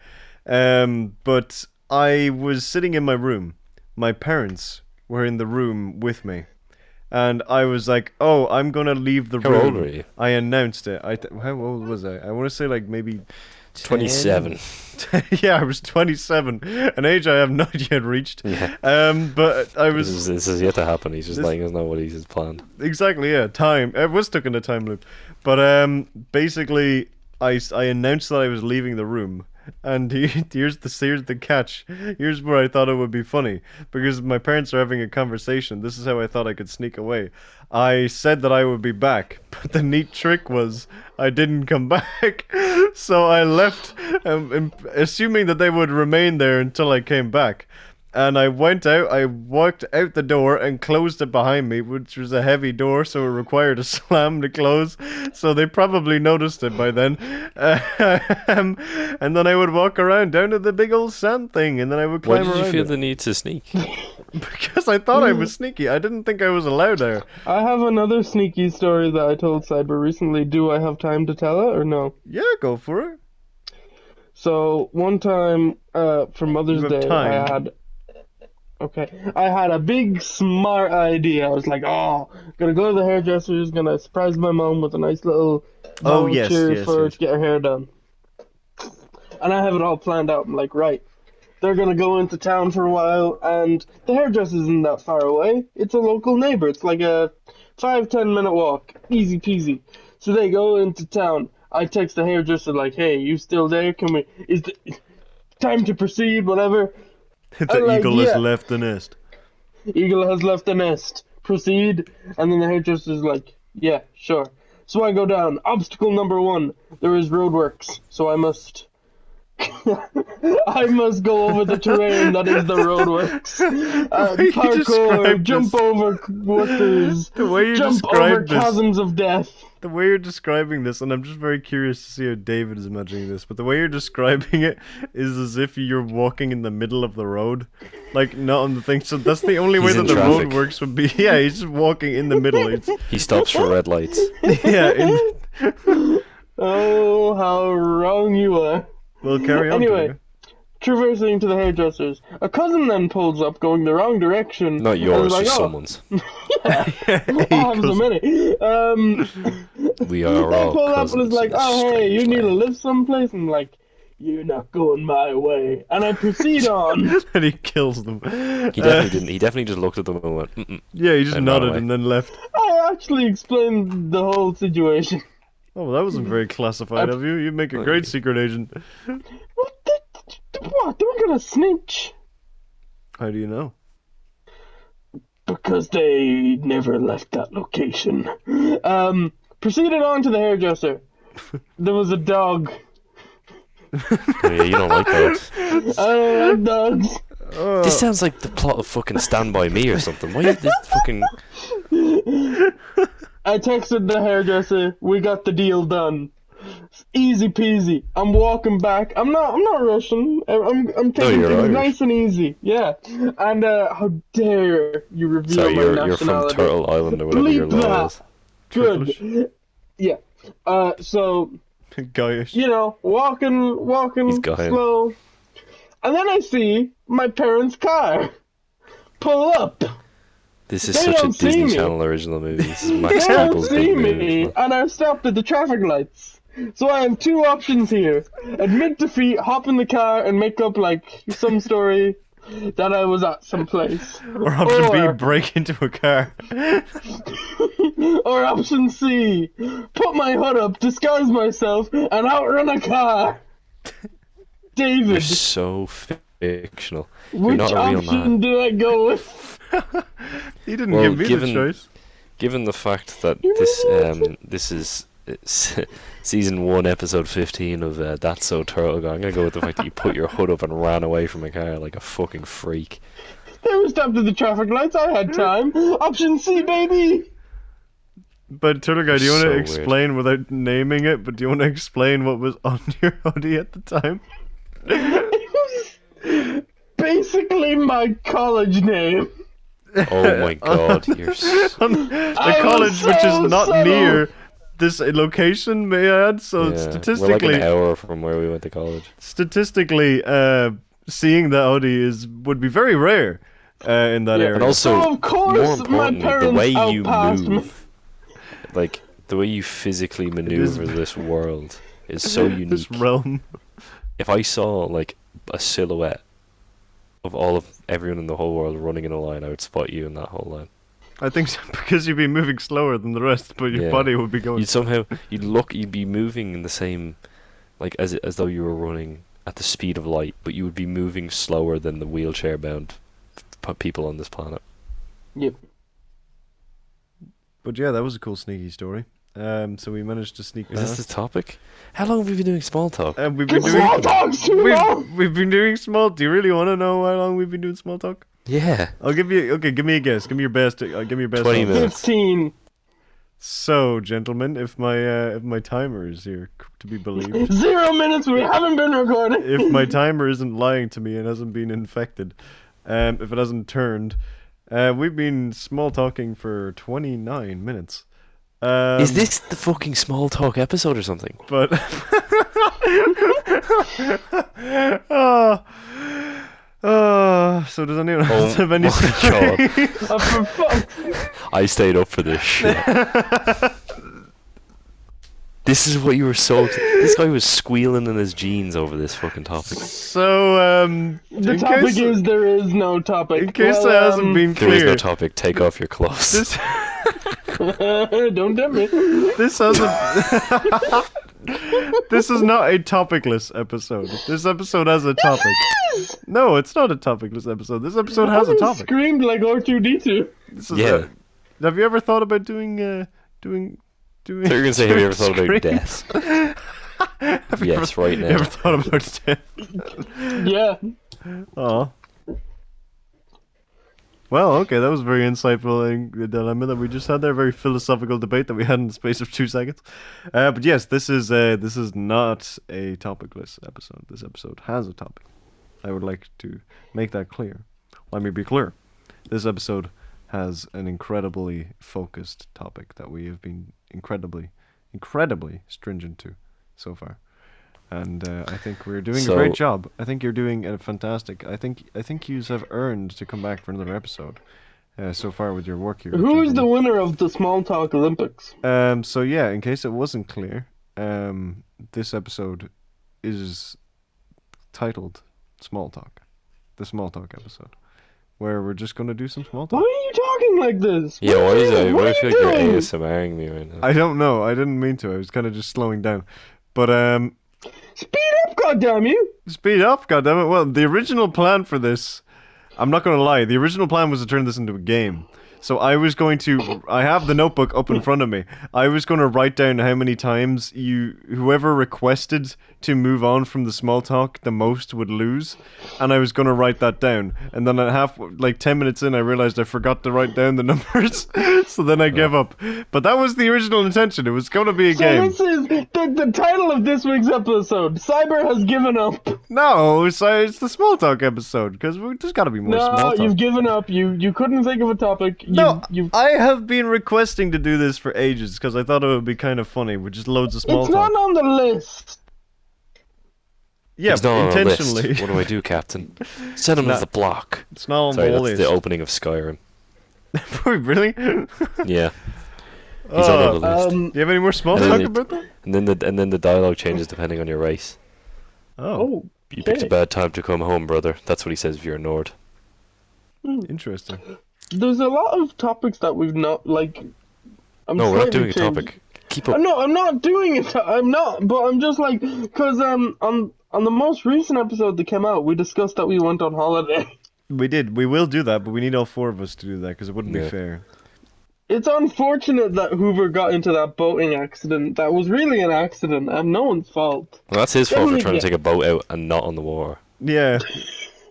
S1: But I was sitting in my room. My parents were in the room with me. And I was like, "Oh, I'm gonna leave the
S2: How
S1: room."
S2: old were you?
S1: I announced it. How old was I? I want to say like maybe
S2: 27.
S1: yeah, I was 27, an age I have not yet reached.
S2: Yeah.
S1: But I was
S2: This is yet to happen. He's just
S1: This-
S2: letting us know what he's planned.
S1: exactly time. I was stuck in a time loop, but basically, I announced that I was leaving the room. And here's the catch. Here's where I thought it would be funny because my parents are having a conversation. This is how I thought I could sneak away. I said that I would be back, but the neat trick was I didn't come back. So I left, assuming that they would remain there until I came back. And I went out, I walked out the door and closed it behind me, which was a heavy door, so it required a slam to close. So they probably noticed it by then. And then I would walk around down to the big old sand thing, and then I would
S2: Why
S1: climb
S2: did you
S1: around
S2: feel
S1: it.
S2: the need to sneak?
S1: Because I thought I was sneaky. I didn't think I was allowed there.
S3: I have another sneaky story that I told Cyber recently. Do I have time to tell it or no?
S1: Yeah, go for it.
S3: So one time, for Mother's
S1: You have
S3: Day,
S1: time.
S3: I had a big smart idea. I was like, oh, gonna go to the hairdresser's, gonna surprise my mom with a nice little
S1: Oh, yes,
S3: voucher
S1: yes,
S3: for
S1: yes.
S3: to get her hair done. And I have it all planned out. I'm like, right, they're gonna go into town for a while, and the hairdresser isn't that far away. It's a local neighbor. It's like a 5-10 minute walk, easy peasy. So they go into town. I text the hairdresser like, "Hey, you still there? Can we? Is the time to proceed? Whatever."
S1: The
S3: like,
S1: eagle has
S3: yeah.
S1: left the nest.
S3: Eagle has left the nest. Proceed. And then the hairdresser's like, "Yeah, sure." So I go down. Obstacle number 1. There is roadworks, so I must. I must go over the terrain that is the roadworks.
S1: you
S3: Parkour,
S1: described
S3: jump
S1: this-
S3: over whoopers,
S1: The way you
S3: jump over
S1: described this,
S3: chasms of death.
S1: the way you're describing this, and I'm just very curious to see how David is imagining this, but the way you're describing it is as if you're walking in the middle of the road, like not on the thing. So that's the only way
S2: He's
S1: that
S2: in
S1: the road
S2: traffic.
S1: works would be. Yeah, he's just walking in the middle. It's,
S2: He stops for red lights.
S1: yeah.
S3: Oh, how wrong you are.
S1: Well, carry on.
S3: Anyway.
S1: David.
S3: Traversing to the hairdresser's. A cousin then pulls up going the wrong direction.
S2: Not
S3: and
S2: yours,
S3: is like,
S2: just
S3: "Oh,
S2: someone's.
S3: I have so many.
S2: We
S3: They
S2: are all
S3: pull up
S2: cousins.
S3: and is like,
S2: in a
S3: "Oh, hey, you
S2: strange
S3: need to
S2: land."
S3: live someplace?" I'm like, "You're not going my way." And I proceed on.
S1: And he kills them.
S2: He definitely didn't. He definitely just looked at them and went, "Mm-mm."
S1: Yeah, he just
S2: And ran
S1: nodded
S2: away.
S1: and then left.
S3: I actually explained the whole situation.
S1: Oh, well, that wasn't very classified of you. You make a great secret agent.
S3: What? What? They're gonna snitch.
S1: How do you know?
S3: Because they never left that location. Proceeded on to the hairdresser. There was a dog.
S2: Oh, yeah, you don't like dogs.
S3: I don't like dogs.
S1: Oh,
S2: This sounds like the plot of fucking Stand By Me or something. Why is this fucking...
S3: I texted the hairdresser. We got the deal done. Easy peasy. I'm walking back. I'm not rushing. I'm taking
S2: you're
S3: things
S2: Irish.
S3: nice and easy. Yeah. And how dare you reveal
S2: Sorry,
S3: my
S2: you're from
S3: nationality?
S2: Turtle Island or whatever your
S3: Bleep
S2: law
S3: that.
S2: is.
S3: Good. Yeah. So
S1: Guyish.
S3: you know, walking
S2: He's got him.
S3: slow, and then I see my parents' car pull up.
S2: This is
S3: They
S2: such a
S3: don't see
S2: Disney
S3: me.
S2: Channel original movie. This is
S3: They
S2: Max
S3: don't
S2: Campbell's
S3: see
S2: big
S3: me,
S2: movie.
S3: and I'm stopped at the traffic lights. So I have 2 options here: admit defeat, hop in the car, and make up like some story that I was at some place.
S1: Or option B,
S3: Or-
S1: break into a car.
S3: Or option C, put my hood up, disguise myself, and outrun a car.
S2: You're
S3: David,
S2: so fictional. You're
S3: which
S2: not a real
S3: option
S2: man.
S3: did I go with?
S1: He didn't
S2: Well,
S1: give me
S2: given-
S1: the choice.
S2: Given the fact that
S3: You're
S2: this
S3: right.
S2: this is season 1, episode 15 of That's So Turtle Gang, I'm gonna go with the fact that you put your hood up and ran away from a car like a fucking freak.
S3: They were stopped at the traffic lights, I had time. Option C, baby!
S1: But Turtle Guy, do you want
S2: So
S1: to
S2: weird.
S1: explain without naming it? But do you want to explain what was on your hoodie at the time?
S3: Basically my college name.
S2: Oh my god, you're
S1: On the
S3: I was
S1: college, which
S3: so
S1: is not
S3: subtle.
S1: near this location, may I add? So
S2: yeah, we're like
S1: statistically,
S2: an hour from where we went to college.
S1: statistically, seeing the Audi would be very rare in that
S3: Yeah.
S1: area.
S2: And also,
S3: So of course
S2: more
S3: my
S2: importantly, the
S3: parents
S2: way you
S3: outpassed me.
S2: move, like the way you physically maneuver this world is so unique.
S1: this realm.
S2: If I saw like a silhouette of all of everyone in the whole world running in a line, I would spot you in that whole line.
S1: I think so, because you'd be moving slower than the rest, but your
S2: Yeah.
S1: body would be going.
S2: You'd be moving in the same, like as though you were running at the speed of light, but you would be moving slower than the wheelchair-bound people on this planet.
S3: Yep.
S1: But yeah, that was a cool sneaky story. So we managed to sneak
S2: Is
S1: past.
S2: this the topic? How long have we been doing small talk?
S1: And we've been doing.
S3: Small talk's too long!
S1: We've been doing small. Do you really want to know how long we've been doing small talk?
S2: Yeah,
S1: I'll give you. Okay, give me a guess. Give me your best. Give me your best.
S2: 20
S1: answer.
S2: minutes.
S3: 15.
S1: So, gentlemen, if my timer is here to be believed,
S3: 0 minutes, we haven't been recording.
S1: if my timer isn't lying to me and hasn't been infected, if it hasn't turned, we've been small talking for 29 minutes.
S2: Is this the fucking small talk episode or something?
S1: But so does anyone else have any?
S2: my God.
S3: For fuck.
S2: I stayed up for this shit. This is what you were so. This guy was squealing in his jeans over this fucking topic.
S1: So
S3: The
S1: in
S3: topic
S1: case,
S3: is there is no topic.
S1: in case
S3: Well,
S1: that hasn't been
S2: There is
S1: clear,
S2: no topic. Take off your clothes.
S1: this
S3: Don't tempt me.
S1: this hasn't This is not a topicless episode. This episode has a topic. No, it's not a topicless episode. This episode has a
S3: You
S1: topic.
S3: screamed like R2D2.
S1: This is
S2: Yeah.
S1: have you ever thought about doing?
S2: So you're gonna say, have you ever thought about death?
S1: Have you
S2: Yes,
S1: ever,
S2: right
S1: you
S2: now.
S1: ever thought about death?
S3: Yeah.
S1: Oh. Well, okay, that was very insightful dilemma that we just had there. Very philosophical debate that we had in the space of 2 seconds. But yes, this is not a topicless episode. This episode has a topic. I would like to make that clear. Let me be clear. This episode has an incredibly focused topic that we have been incredibly stringent to so far. And I think we're doing a great job. I think you're doing a fantastic. I think you have earned to come back for another episode. So far with your work here.
S3: Who is the winner of the Small Talk Olympics?
S1: So yeah, in case it wasn't clear, this episode is titled Small Talk, the Small Talk episode, where we're just gonna do some small
S3: Why
S1: talk.
S3: are you talking like this?
S2: Yeah, why is that?
S3: What
S2: Why
S3: are
S2: do I feel
S3: you
S2: like you're
S3: doing?
S2: ASMRing me right now?
S1: I don't know. I didn't mean to. I was kind of just slowing down. But
S3: Speed up, goddamn you!
S1: speed up, goddammit. Well, the original plan for this, I'm not gonna lie. The original plan was to turn this into a game. So I have the notebook up in front of me. I was going to write down how many times whoever requested to move on from the small talk the most would lose, and I was going to write that down. And then at 10 minutes in, I realized I forgot to write down the numbers, so then I gave up. But that was the original intention. It was going to be a
S3: So
S1: game.
S3: this is the title of this week's episode. Cyber has given up.
S1: No, it's the small talk episode because there's got to be more small
S3: No,
S1: talk.
S3: you've given up. You couldn't think of a topic.
S1: No,
S3: you
S1: I have been requesting to do this for ages because I thought it would be kind of funny with just loads of small
S3: It's
S1: talk.
S3: not on the list.
S1: Yeah,
S2: He's not on the
S1: intentionally.
S2: list. What do I do, Captain? Send him
S1: Not-
S2: to the block.
S1: It's not on
S2: Sorry,
S1: the
S2: that's
S1: list.
S2: the opening of Skyrim.
S1: Really?
S2: Yeah, he's on the list.
S1: Do you have any more small
S2: And then
S1: talk
S2: it-
S1: about that?
S2: And then the dialogue changes depending on your race.
S1: Oh,
S2: You picked a
S3: okay.
S2: bad time to come home, brother. That's what he says if you're a Nord.
S1: interesting.
S3: There's a lot of topics that we've not like. I'm
S2: No, we're not
S3: slightly
S2: doing a
S3: changing-
S2: topic. Keep up.
S3: No, I'm not doing it. I'm not. But I'm just like, cause on the most recent episode that came out, we discussed that we went on holiday.
S1: We did. We will do that, but we need all four of us to do that because it wouldn't be
S2: Yeah.
S1: fair.
S3: It's unfortunate that Hoover got into that boating accident. That was really an accident and no one's fault.
S2: Well, that's his fault for
S3: Definitely
S2: trying to
S3: get-
S2: take a boat out and not on the water.
S1: Yeah.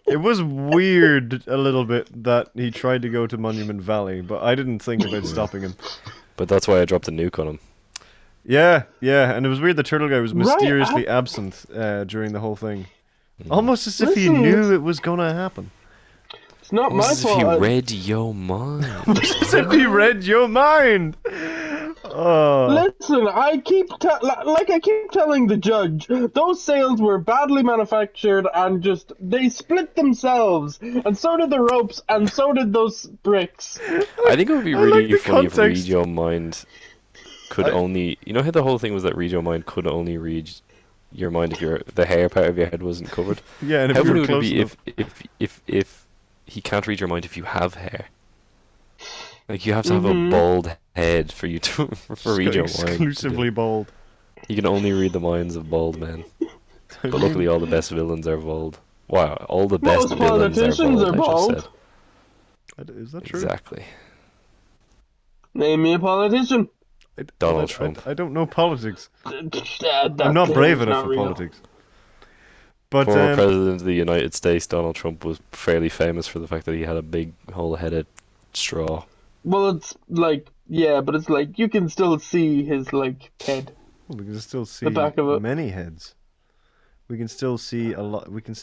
S1: It was weird a little bit that he tried to go to Monument Valley, but I didn't think about stopping him.
S2: But that's why I dropped a nuke on him.
S1: Yeah, and it was weird the turtle guy was
S3: Right,
S1: mysteriously absent during the whole thing. Almost as if he
S3: Listen.
S1: knew it was gonna happen.
S3: It's not my
S2: As if
S3: fault.
S2: you
S3: I-
S2: read your mind.
S1: As if he read your mind! Oh.
S3: Listen, I keep telling the judge, those sails were badly manufactured and just they split themselves, and so did the ropes, and so did those bricks.
S2: I think it would be
S1: I like
S2: really
S1: the
S2: funny if
S1: context.
S2: read your mind could only. You know how the whole thing was that read your mind could only read your mind if the hair part of your head wasn't covered.
S1: Yeah, and if
S2: How
S1: you
S2: funny
S1: were
S2: would it
S1: close
S2: be
S1: enough.
S2: if he can't read your mind if you have hair? Like you have to have a
S3: Mhm.
S2: bald head for you to for read your mind.
S1: Exclusively bold.
S2: You can only read the minds of bald men. But luckily, all the best villains are bald. Wow, all the best
S3: Most
S2: villains
S3: politicians
S2: are
S3: are
S2: bald. I
S3: bald.
S2: just said.
S1: Is that true?
S2: Exactly.
S3: Name me a politician.
S2: Donald Trump.
S1: I don't know politics.
S3: That
S1: I'm not
S3: thing
S1: brave
S3: is
S1: enough
S3: not
S1: for
S3: real.
S1: politics. But
S2: Former president of the United States, Donald Trump, was fairly famous for the fact that he had a big whole-headed straw.
S3: Well, it's like, yeah, but it's like, you can still see his, like, head.
S1: we can still see
S3: the back of it.
S1: many heads. We can still see a lot. We can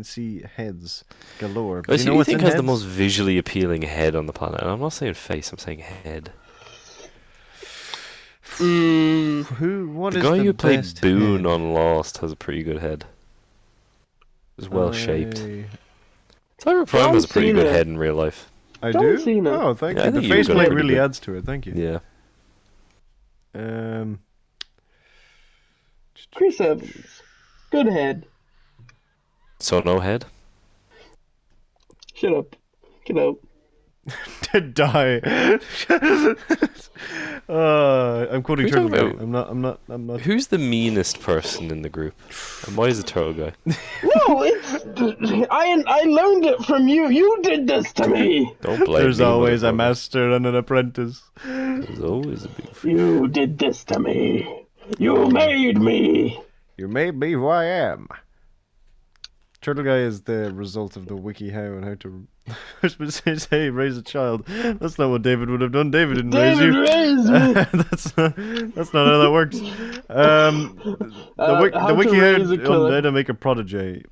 S1: see heads galore. But
S2: I
S1: you
S2: see
S1: know
S2: who you
S1: what's
S2: think
S1: in
S2: has the
S1: heads?
S2: most visually appealing head on the planet? And I'm not saying face, I'm saying head.
S1: What
S2: The
S1: is
S2: guy
S1: the
S2: who played
S1: best
S2: Boone
S1: head?
S2: on Lost has a pretty good head. He's well shaped.
S1: I
S2: Cyber Prime has a pretty
S3: John
S2: good
S3: Cena.
S2: head in real life.
S3: John
S1: do.
S3: Cena.
S1: Oh, thank
S2: Yeah, I
S1: you. The
S2: think he was
S1: faceplate
S2: pretty
S1: really
S2: good.
S1: adds to it. Thank you.
S2: Yeah.
S3: Chris Evans. Good head.
S2: So no head?
S3: Shut up. Get out.
S1: To die. I'm quoting
S2: Who's
S1: Turtle Guy.
S2: talking
S1: I'm not.
S2: Who's the meanest person in the group? And why is it Turtle Guy?
S3: No, I learned it from you. You did this to me.
S2: Don't blame
S1: There's
S2: me,
S1: always a
S2: motherfucker.
S1: master and an apprentice.
S2: There's always a big
S3: You did this to me. You made me.
S1: You made me who I am. Turtle Guy is the result of the wiki how and how to I was supposed to say raise a child. That's not what David would have done. David didn't raise
S3: David
S1: you.
S3: raised me.
S1: That's not how that works. The
S3: How to
S1: wiki
S3: raise a
S1: how
S3: killer.
S1: to make a prodigy.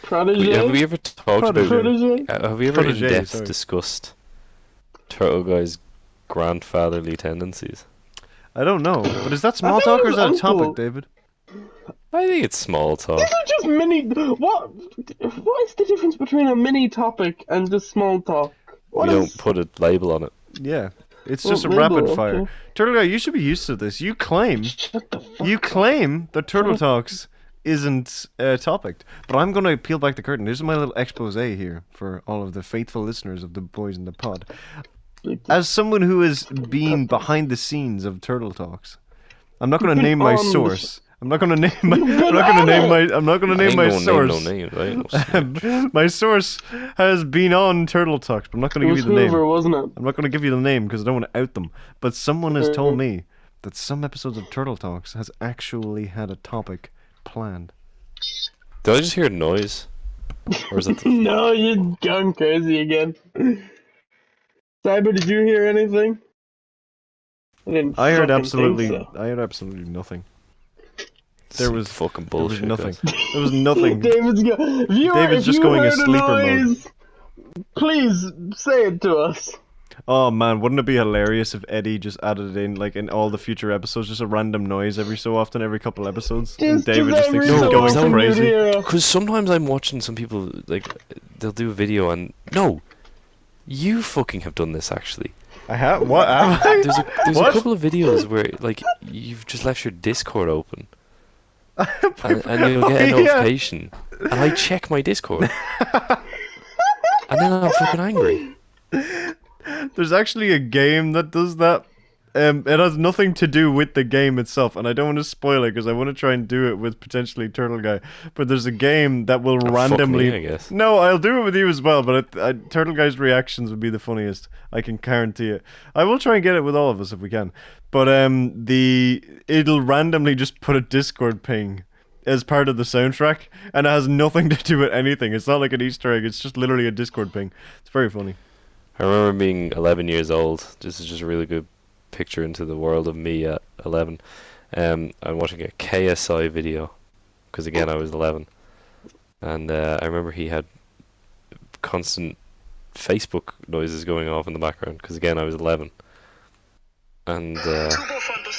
S3: Prodigy.
S2: Have we ever talked about?
S3: Prodigy.
S2: Have we ever in
S1: Protege,
S2: depth
S1: sorry.
S2: discussed Turtle Guy's grandfatherly tendencies?
S1: I don't know, but is that small
S3: think
S1: talk
S3: it
S1: or is
S3: was
S1: that a topic,
S3: uncle.
S1: David?
S2: I think it's small talk.
S3: These are just mini. What is the difference between a mini topic and just small talk?
S2: We don't put a label on it.
S1: Yeah, it's
S3: Well,
S1: just a
S3: label,
S1: rapid fire.
S3: okay.
S1: Turtle Guy, you should be used to this. You claim
S3: Shut the fuck
S1: You
S3: up.
S1: claim that Turtle
S3: Shut
S1: Talks isn't a topic, but I'm going to peel back the curtain. This is my little expose here for all of the faithful listeners of the Boys in the Pod. As someone who has been behind the scenes of Turtle Talks, I'm not going to name my
S3: on the-
S1: source. I'm not going to name my.
S3: You've
S1: I'm
S3: been
S1: not going to
S3: on
S1: name
S3: it!
S1: my. I'm not going to
S2: I
S1: name
S2: ain't
S1: my
S2: gonna
S1: source.
S2: name no names. I ain't no snitch.
S1: My source has been on Turtle Talks, but I'm not going
S3: It
S1: to
S3: was
S1: give you the
S3: Hoover,
S1: name.
S3: wasn't it?
S1: I'm not going to give you the name because I don't want to out them. But someone has told
S3: Mhm.
S1: me that some episodes of Turtle Talks has actually had a topic planned.
S2: Did I just hear a noise? Or is that the...
S3: No, you're gone crazy again. Cyber, did you hear anything? I didn't.
S1: I heard
S3: fucking
S1: absolutely.
S3: Think so.
S1: I heard absolutely nothing. There
S2: some
S1: was-
S2: fucking
S1: There was
S2: bullshit.
S1: nothing.
S2: guys.
S1: There was nothing.
S3: David's go. Viewer,
S1: David's
S3: if
S1: just
S3: you
S1: going in
S3: heard a
S1: sleeper mode.
S3: noise, please say it to us.
S1: Oh man, wouldn't it be hilarious if Eddie just added it in, like in all the future episodes, just a random noise every so often, every couple episodes, and
S3: Just
S1: David just thinks
S3: every
S1: he's
S2: so
S1: going
S2: often
S1: crazy.
S3: you'd hear us.
S2: Because sometimes I'm watching some people, like, they'll do a video and... No! You fucking have done this, actually.
S1: I have what? Have I?
S2: There's
S1: What?
S2: a couple of videos where, like, you've just left your Discord open. And you'll get a
S1: Oh, yeah.
S2: notification. And I check my Discord. And then I'm fucking angry.
S1: There's actually a game that does that. It has nothing to do with the game itself, and I don't want to spoil it because I want to try and do it with potentially Turtle Guy. But there's a game that will
S2: Oh, fuck
S1: randomly.
S2: me, I guess.
S1: No, I'll do it with you as well. But Turtle Guy's reactions would be the funniest. I can guarantee it. I will try and get it with all of us if we can. But it'll randomly just put a Discord ping as part of the soundtrack, and it has nothing to do with anything. It's not like an Easter egg. It's just literally a Discord ping. It's very funny.
S2: I remember being 11 years old. This is just a really good picture into the world of me at 11. I'm watching a KSI video, because again I was 11. And I remember he had constant Facebook noises going off in the background, because again I was 11. And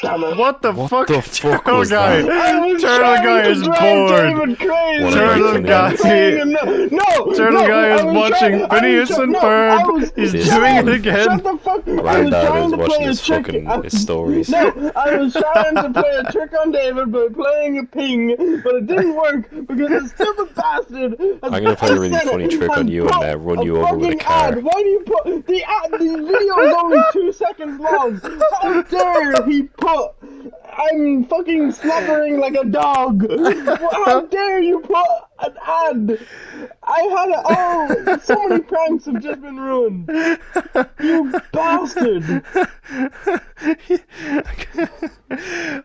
S3: Damn it.
S1: What the
S2: What
S1: fuck?
S2: the fuck
S1: Turtle
S2: was
S1: Guy.
S2: that?
S3: I was
S1: Turtle
S3: trying
S1: Guy
S3: to
S1: is
S3: drive
S1: bored.
S3: David crazy.
S2: What a
S1: Turtle
S2: great
S1: Guy.
S3: Saying no,
S1: Turtle
S3: no,
S1: Guy is
S3: I was
S1: watching
S3: trying- I was
S1: Phineas
S3: try-
S1: and
S3: no,
S1: Ferb.
S3: I was
S1: He's
S2: This
S1: doing it
S2: man.
S1: again.
S3: Shut the fuck! I was
S2: Granddad
S3: trying
S2: is
S3: to
S2: watching
S3: play a
S2: his
S3: trick.
S2: fucking his stories.
S3: No, I was trying to play a trick on David by playing a ping, but it didn't work because the stupid bastard.
S2: I'm gonna play a really funny trick on you and run you over with a car.
S3: Ad. Why do you put the ad? The video is only 2 seconds long. How dare he put? I'm fucking slobbering like a dog. How dare you put an ad? I had a, oh, so many pranks have just been ruined. You bastard.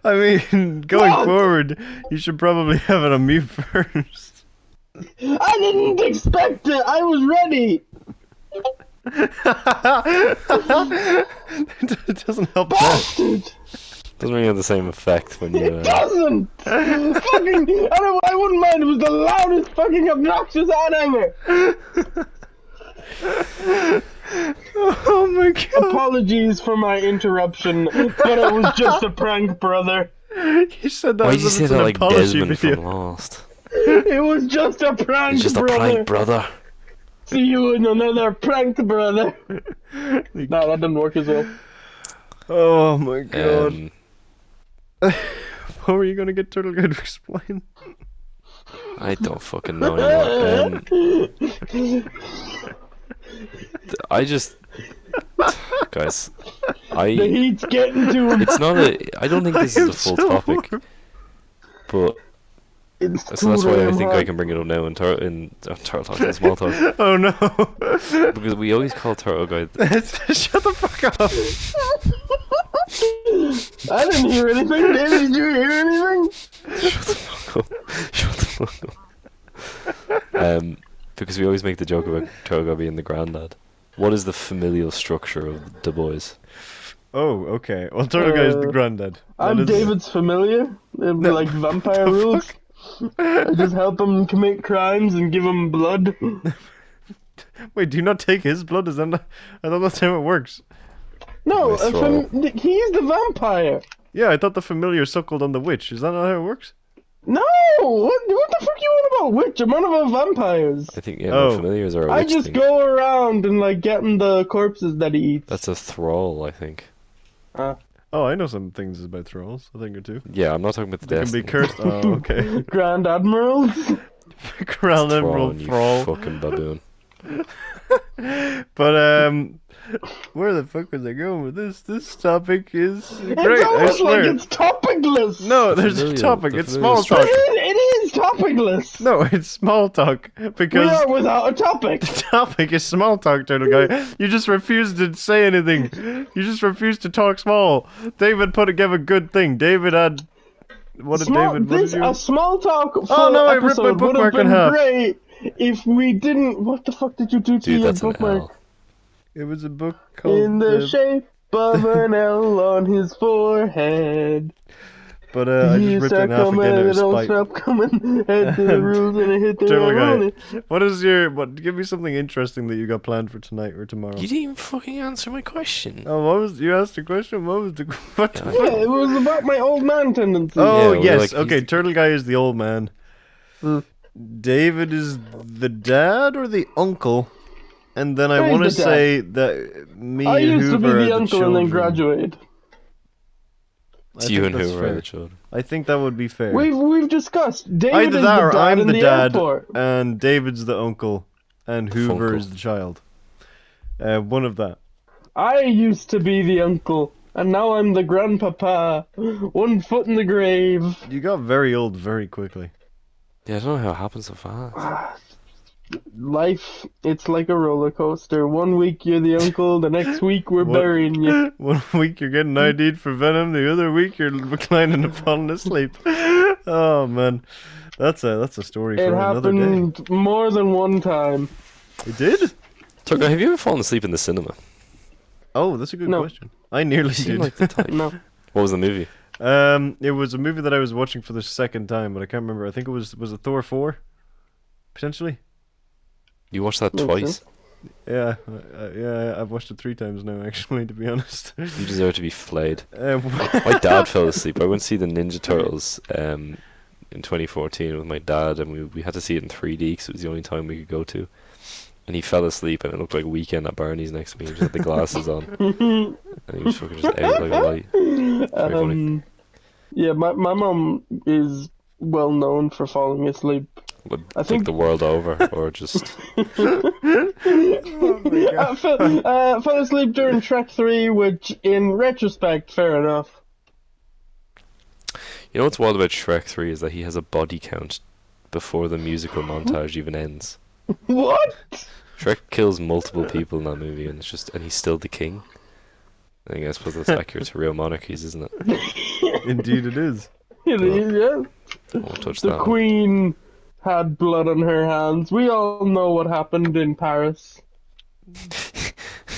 S1: I mean, going
S3: What?
S1: forward, you should probably have it on mute first.
S3: I didn't expect it. I was ready.
S1: It doesn't help that.
S3: Bastard.
S2: Doesn't really have the same effect when you.
S3: It doesn't. Fucking. I wouldn't mind. It was the loudest fucking obnoxious ad ever.
S1: Oh my god.
S3: Apologies for my interruption, but it was just a prank, brother.
S1: You said that
S2: Why
S1: as
S2: did you
S1: if
S2: say
S1: it's
S2: that
S1: an
S2: like
S1: apology
S2: Desmond
S1: video.
S2: from Lost?
S3: It was just a prank,
S2: It's just a
S3: brother.
S2: prank, brother.
S3: See you in another prank, brother. No, that didn't work as well.
S1: Oh my god.
S2: Um,
S1: What were you gonna get Turtle Guy to explain?
S2: I don't fucking know anymore. I just, guys,
S3: The
S2: I.
S3: heat's getting to him.
S2: It's not a. I don't think this
S1: I
S2: is
S1: am
S2: a full
S1: so
S2: topic,
S1: warm.
S2: but
S3: It's
S2: so that's why I
S3: too
S2: think
S3: damn
S2: I can bring it up now in Turtle Talk and Small Talk,
S1: Oh no!
S2: because we always call Turtle Guy.
S1: Shut the fuck up!
S3: I didn't hear anything. David, did you hear anything?
S2: Shut the fuck up. Shut the fuck up. Because we always make the joke about Turtle Guy being the granddad. What is the familial structure of the boys?
S1: Oh, okay. Well, Turtle Guy is the granddad.
S3: I'm
S1: That is-
S3: David's familiar, like vampire
S1: the
S3: rules.
S1: fuck?
S3: I just help him commit crimes and give him blood.
S1: Wait, do you not take his blood? Is that not... I thought that's how it works.
S3: No,
S2: Nice throw.
S3: he's the vampire.
S1: Yeah, I thought the familiar suckled on the witch. Is that not how it works?
S3: No, what the fuck you on about witch? I'm on about vampires.
S2: I think, yeah,
S1: Oh.
S2: no, familiars are a
S3: I
S2: witch
S3: just
S2: thing.
S3: go around and like getting the corpses that he eats.
S2: That's a thrall, I think.
S1: Oh, I know some things about thralls. I think or two.
S2: Yeah, I'm not talking about the
S1: They can be
S2: destiny.
S1: cursed. Oh, okay.
S3: Grand admirals.
S1: Crown Emerald
S2: Thrawn, you
S1: Thrall.
S2: fucking baboon.
S1: But where the fuck was I going with this? This topic is great.
S3: It's
S1: I
S3: almost
S1: swear.
S3: like it's topicless.
S1: No, there's a
S2: familial-
S1: topic.
S2: the
S1: It's
S2: familial
S1: small talk.
S3: It is topicless.
S1: No, it's small talk
S3: We
S1: because
S3: are without a topic.
S1: the topic is small talk, Turtle Guy. You just refuse to say anything. You just refuse to talk small. David gave a good thing. David had. What did David? What did you?
S3: A small talk full
S1: Oh, no, I ripped my
S3: episode would have
S1: bookmark in
S3: been
S1: half.
S3: great if we didn't. What the fuck did you do to
S2: Dude,
S3: your
S2: that's an
S3: bookmark?
S2: L.
S1: It was a book called.
S3: In the shape of an L on his forehead.
S1: But I just
S3: You
S1: ripped it
S3: start
S1: in half
S3: coming
S1: again out
S3: and
S1: of
S3: it don't
S1: spite.
S3: stop coming. Head to the rules and it hit the
S1: Turtle
S3: road.
S1: Guy, what is your? What? Give me something interesting that you got planned for tonight or tomorrow.
S2: You didn't even fucking answer my question.
S1: Oh, what was you asked a question? What was the what? the
S2: Yeah,
S1: fuck?
S3: Yeah, it was about my old man tendency.
S1: Oh
S2: Yeah,
S1: yes,
S2: like,
S1: okay.
S2: he's-
S1: Turtle Guy is the old man.
S3: Hmm.
S1: David is the dad or the uncle, and then I
S3: He's
S1: want to
S3: the dad.
S1: say that me
S3: I
S1: and
S3: used to
S1: Hoover
S3: be
S1: are
S3: the uncle and then
S1: children.
S3: graduated.
S1: I
S2: It's
S1: think
S2: you and
S1: that's
S2: Hoover are
S1: fair.
S2: the children.
S1: I think that would be fair.
S3: We've discussed. David
S1: Either
S3: is
S1: that
S3: the
S1: or
S3: dad
S1: I'm
S3: in
S1: the dad,
S3: airport.
S1: and David's the uncle, and Hoover
S2: Funkle.
S1: is the child. One of that.
S3: I used to be the uncle, and now I'm the grandpapa. 1 foot in the grave.
S1: You got very old very quickly.
S2: Yeah, I don't know how it happens so fast.
S3: Life, it's like a roller coaster. 1 week you're the uncle, the next week we're
S1: What-
S3: burying you.
S1: 1 week you're getting ID'd for Venom, the other week you're reclining and falling asleep. Oh man, that's a story for
S3: It
S1: another day.
S3: happened more than one time.
S1: It did?
S2: Turtle Guy, have you ever fallen asleep in the cinema?
S1: Oh, that's a good
S3: No.
S1: question. I nearly
S2: You seem
S1: did.
S2: like the type.
S3: No.
S2: What was the movie?
S1: It was a movie that I was watching for the second time, but I can't remember. I think it was it Thor 4? Potentially?
S2: You watched that
S3: Makes
S2: twice?
S3: sense.
S1: Yeah, yeah, I've watched it 3 times now, actually, to be honest.
S2: You deserve to be flayed.
S1: Um,
S2: My dad fell asleep. I went to see the Ninja Turtles in 2014 with my dad, and we had to see it in 3D because it was the only time we could go to. And he fell asleep, and it looked like Weekend at Barney's next to me. He just had the glasses on, and he was fucking just out like a light. Very funny.
S3: Yeah, my mom is well known for falling asleep. I
S2: Like
S3: think-
S2: the world over, or just
S3: I fell asleep during Trek 3, which, in retrospect, fair enough.
S2: you know what's wild about Shrek 3 is that he has a body count before the musical montage even ends.
S3: What?
S2: Shrek kills multiple people in that movie, and he's still the king. I suppose that's accurate to real monarchies, isn't it?
S1: Indeed it is.
S3: Yeah.
S2: I won't touch
S3: The
S2: that one.
S3: Queen had blood on her hands. We all know what happened in Paris.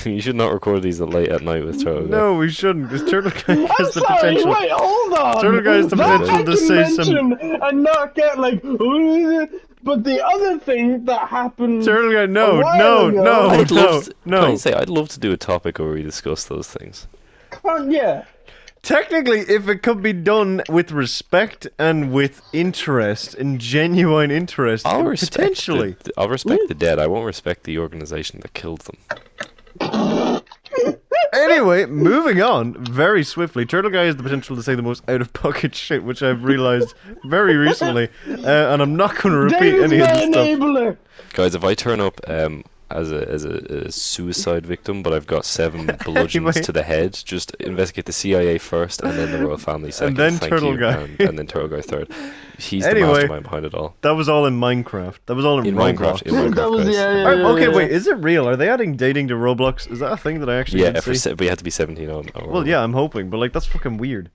S2: You should not record these late at night with Turtle Guy.
S1: No, we shouldn't, because Turtle Guy
S3: I'm
S1: has the
S3: sorry,
S1: potential.
S3: wait, hold on.
S1: Turtle Guy has the
S3: That
S1: potential
S3: I
S1: to
S3: can
S1: say some.
S3: mention and not get like. But the other thing that happened.
S1: Turtle Guy,
S3: A
S1: no,
S3: while
S1: no,
S3: ago.
S1: no,
S2: I'd
S1: no,
S2: love to, Can I
S1: no.
S2: say, I'd love to do a topic where we discuss those things.
S3: Yeah.
S1: Technically, if it could be done with respect and with interest, and genuine interest,
S2: I'll respect
S1: potentially.
S2: I'll respect the dead. I won't respect the organization that killed them.
S1: Anyway, moving on very swiftly. Turtle Guy has the potential to say the most out-of-pocket shit, which I've realized very recently, and I'm not going to repeat
S3: David's
S1: any of
S3: my
S1: this stuff.
S3: enabler.
S2: Guys, if I turn up as a suicide victim, but I've got 7 bludgeons
S1: Anyway.
S2: to the head. Just investigate the CIA first, and then the royal family second.
S1: then
S2: Thank
S1: Turtle
S2: you.
S1: Guy.
S2: and then Turtle Guy third. He's the
S1: Anyway.
S2: mastermind behind it all.
S1: That was all in Minecraft. That was all in
S2: In
S1: Roblox.
S2: Minecraft, in Minecraft,
S3: That was
S2: guys.
S3: yeah.
S1: Alright, okay,
S3: yeah.
S1: wait, is it real? Are they adding dating to Roblox? Is that a thing that I actually
S2: Yeah,
S1: can see?
S2: but you had to be 17 on.
S1: Well, yeah, I'm hoping, but like that's fucking weird.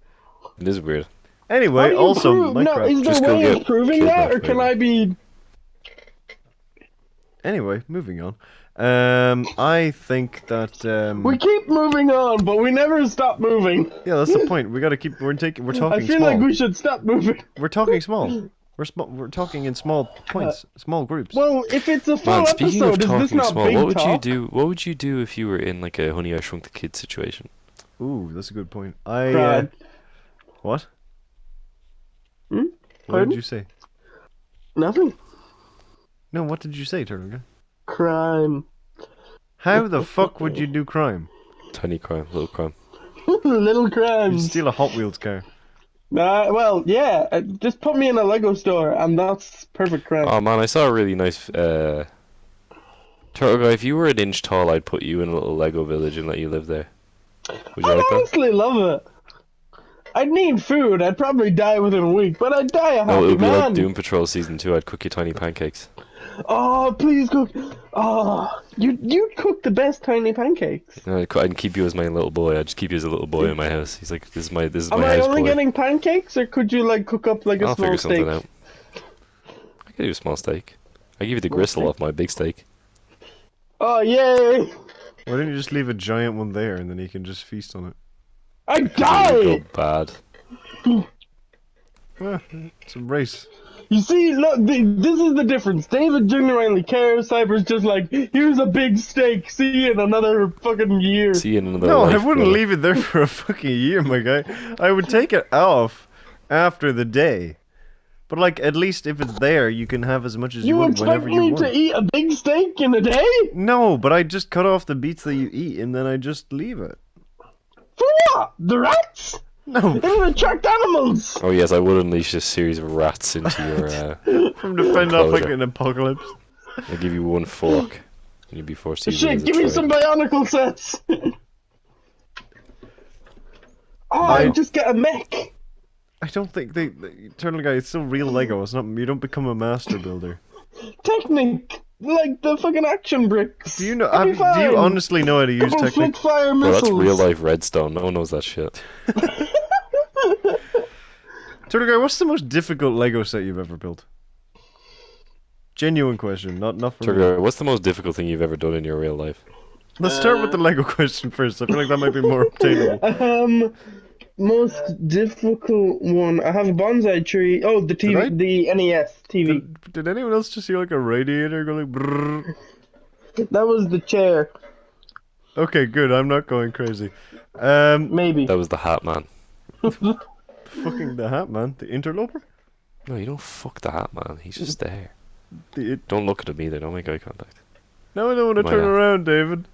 S2: It is weird.
S3: How
S1: Anyway,
S3: do you
S1: also
S3: prove- No,
S1: Minecraft.
S3: is there
S2: Just
S3: a
S2: go
S3: way
S2: get
S3: of proving
S2: kidnapped,
S3: that, or can
S2: maybe.
S3: I be?
S1: Anyway, moving on. I think that
S3: We keep moving on, but we never stop moving.
S1: yeah, that's the point. We gotta keep. We're
S3: I
S1: talking
S3: feel
S1: small.
S3: like we should stop moving.
S1: We're talking small. We're talking in small points, small groups.
S3: Well, if it's a full
S2: Man, speaking of
S3: episode, is this
S2: talking
S3: not
S2: small,
S3: big
S2: what would
S3: talk?
S2: you do? What would you do if you were in like a Honey I Shrunk the Kid situation?
S1: Ooh, that's a good point.
S3: Cried.
S1: What?
S3: Hmm?
S1: What
S3: Pardon?
S1: did you say?
S3: Nothing.
S1: No, what did you say, Turtle Guy?
S3: Crime.
S1: How the fuck would you do crime?
S2: Tiny crime, little crime.
S3: Little
S1: You'd
S3: crimes.
S1: steal a Hot Wheels car.
S3: Well, yeah. Just put me in a Lego store, and that's perfect crime.
S2: Oh man, I saw a really nice Turtle Guy. If you were an inch tall, I'd put you in a little Lego village and let you live there. Would you
S3: I
S2: like that?
S3: honestly love it. I'd need food. I'd probably die within a week, but I'd die a
S2: No, it
S3: happy
S2: would be
S3: man.
S2: like Doom Patrol Season 2. I'd cook you tiny pancakes.
S3: Oh, please cook. Oh, you'd cook the best tiny pancakes.
S2: And I'd keep you as my little boy. I'd just keep you as a little boy in my house. He's like, this is my
S3: Am I
S2: house
S3: only
S2: boy.
S3: getting pancakes, or could you like cook up like a
S2: I'll
S3: small
S2: figure
S3: steak?
S2: something out. I could do a small steak. I give you the
S3: Small
S2: gristle
S3: steak?
S2: off my big steak.
S3: Oh yay!
S1: Why don't you just leave a giant one there and then you can just feast on it?
S3: I
S2: It would
S3: died.
S2: go bad.
S1: Well, it's a race.
S3: You see, look, this is the difference. David genuinely cares. Cyber's just like, here's a big steak. See you in another fucking year.
S2: See you in another
S1: No, I
S2: life,
S1: wouldn't
S2: brother.
S1: leave it there for a fucking year, my guy. I would take it off after the day. But like, at least if it's there, you can have as much as you
S3: You
S1: would
S3: expect
S1: whenever you
S3: me
S1: want.
S3: to eat a big steak in a day?
S1: No, but I just cut off the beats that you eat and then I just leave it.
S3: For what? The rats?
S1: No,
S3: It'll attract animals.
S2: Oh yes, I would unleash a series of rats into your.
S1: from to fend off like
S2: Enclosure.
S1: an apocalypse.
S2: I'll give you one fork, and you'd be forced to use it
S3: Shit,
S2: as a
S3: give me
S2: tray.
S3: some bionicle sets. Oh,
S1: I-
S3: I just get a mech.
S1: I don't think the Turtle Guy, it's still real Lego. It's not. You don't become a master builder.
S3: Technic, like the fucking action bricks.
S1: Do you know?
S3: I'll be
S1: Do you
S3: fine.
S1: honestly know how to use
S3: Couple
S1: Technic?
S3: Spitfire
S2: Bro,
S3: missiles.
S2: that's real life redstone. No one knows that shit.
S1: Turtle Guy, what's the most difficult Lego set you've ever built? Genuine question, not for me.
S2: Turtle, what's the most difficult thing you've ever done in your real life?
S1: Let's start with the Lego question first. I feel like that might be more obtainable.
S3: Most difficult one. I have a bonsai tree. Oh, the TV,
S1: I?
S3: the NES TV.
S1: Did anyone else just hear like a radiator go like brrrr?
S3: That was the chair,
S1: Okay, good. I'm not going crazy.
S3: maybe.
S2: That was the Hat Man.
S1: Fucking the Hat Man, the interloper.
S2: No, you don't fuck the Hat Man. He's just there.
S1: The
S2: Don't look at him either. Don't make eye contact.
S1: Now I don't want to
S2: Why
S1: turn
S2: not?
S1: around, David.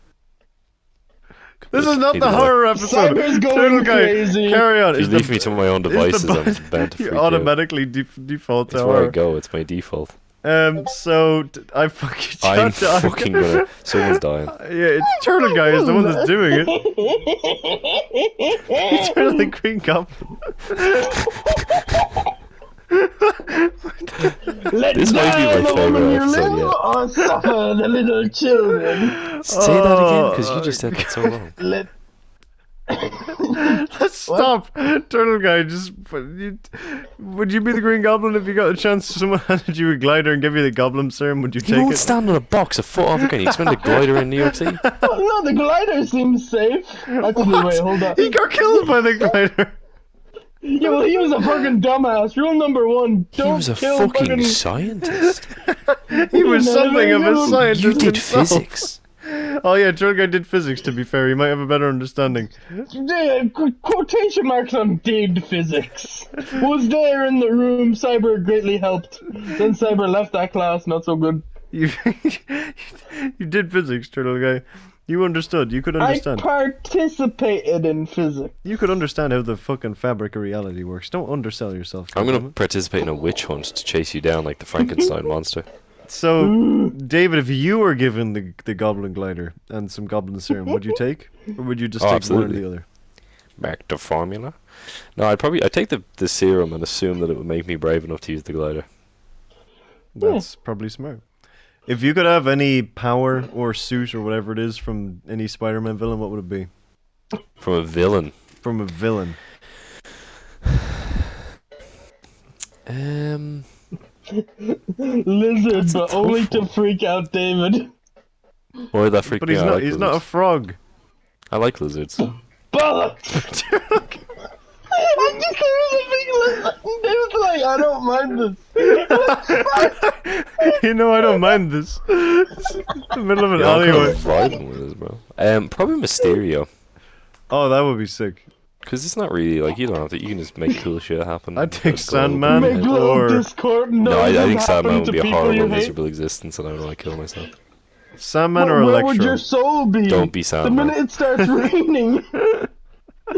S1: This is not
S2: Neither
S1: the
S2: do I.
S1: horror episode.
S3: Cyber's going
S1: Turtle Guy,
S3: crazy.
S1: carry on.
S2: If you leave me to my own devices, I'm bound to
S1: you
S2: freak out.
S1: automatically default to
S2: It's where I
S1: horror.
S2: go. It's my default.
S1: So I fucking.
S2: I'm fucking gonna. Someone's dying.
S1: Yeah, it's Turtle Guy is the one that's doing it. It's Turtle the Green Goblin.
S3: Let
S2: This might be my
S3: die the
S2: favourite
S3: woman you
S2: episode
S3: live,
S2: yet.
S3: or suffer the little children.
S2: Say that again, because you just said that so wrong.
S3: Let.
S1: Let's stop, Turtle Guy. Would you be the Green Goblin if you got a chance? Someone handed you a glider and gave you the Goblin serum. Would you
S2: You
S1: take
S2: won't
S1: it?
S2: stand on a box a foot off the ground. You spend a glider in New York City.
S3: Oh, no, the glider seems safe. Actually, wait, hold on.
S1: He got killed by the glider.
S3: Yeah, well, he was a fucking dumbass. Rule number one:
S2: He
S3: don't
S2: was a
S3: kill
S2: fucking scientist.
S1: He was
S3: No,
S1: something of a
S3: no,
S1: scientist
S2: You did
S1: himself.
S2: physics.
S1: Oh yeah, Turtle Guy did physics. To be fair, he might have a better understanding.
S3: Quotation marks on did physics. Was there in the room. Cyber greatly helped. Then Cyber left that class. Not so good.
S1: You you did physics, Turtle Guy. You understood. You could understand.
S3: I participated in physics.
S1: You could understand how the fucking fabric of reality works. Don't undersell yourself.
S2: I'm gonna
S1: goddammit.
S2: participate in a witch hunt to chase you down like the Frankenstein monster.
S1: So, David, if you were given the Goblin Glider and some Goblin Serum, would you take? Or would you just
S2: Oh,
S1: take one or
S2: absolutely.
S1: the other?
S2: Back to formula. No, I'd take the serum and assume that it would make me brave enough to use the glider.
S1: That's probably smart. If you could have any power or suit or whatever it is from any Spider-Man villain, what would it be?
S2: From a villain.
S1: From a villain.
S3: Lizard,
S2: That's a
S3: but only
S2: tough
S3: to
S2: one.
S3: freak out David.
S2: Why would that freak
S1: But
S2: me
S1: he's
S2: out? I
S1: not.
S2: like
S1: He's not a
S2: lizards.
S1: frog.
S2: I like lizards.
S3: Bollocks! I just thought it was a big lizard. David's like, I don't mind this.
S1: You know, I don't mind this. It's the middle of an
S2: Yeah, I'm kind
S1: alleyway.
S2: of vibing with this, bro. Probably Mysterio.
S1: Oh, that would be sick.
S2: Because it's not really, like, you don't have to, you can just make cool shit happen.
S1: I'd take
S2: Just go over
S1: Sandman
S2: the
S3: Make
S2: head.
S3: little
S1: or
S3: Discord
S2: No, I think
S3: noises
S2: Sandman
S3: happen
S2: would
S3: to
S2: be a
S3: people
S2: horrible,
S3: you hate.
S2: miserable existence and I would want to kill myself.
S1: Sandman or
S3: Where
S1: Electro.
S3: would your soul be?
S2: Don't be
S3: The
S2: Sandman.
S3: minute it starts raining.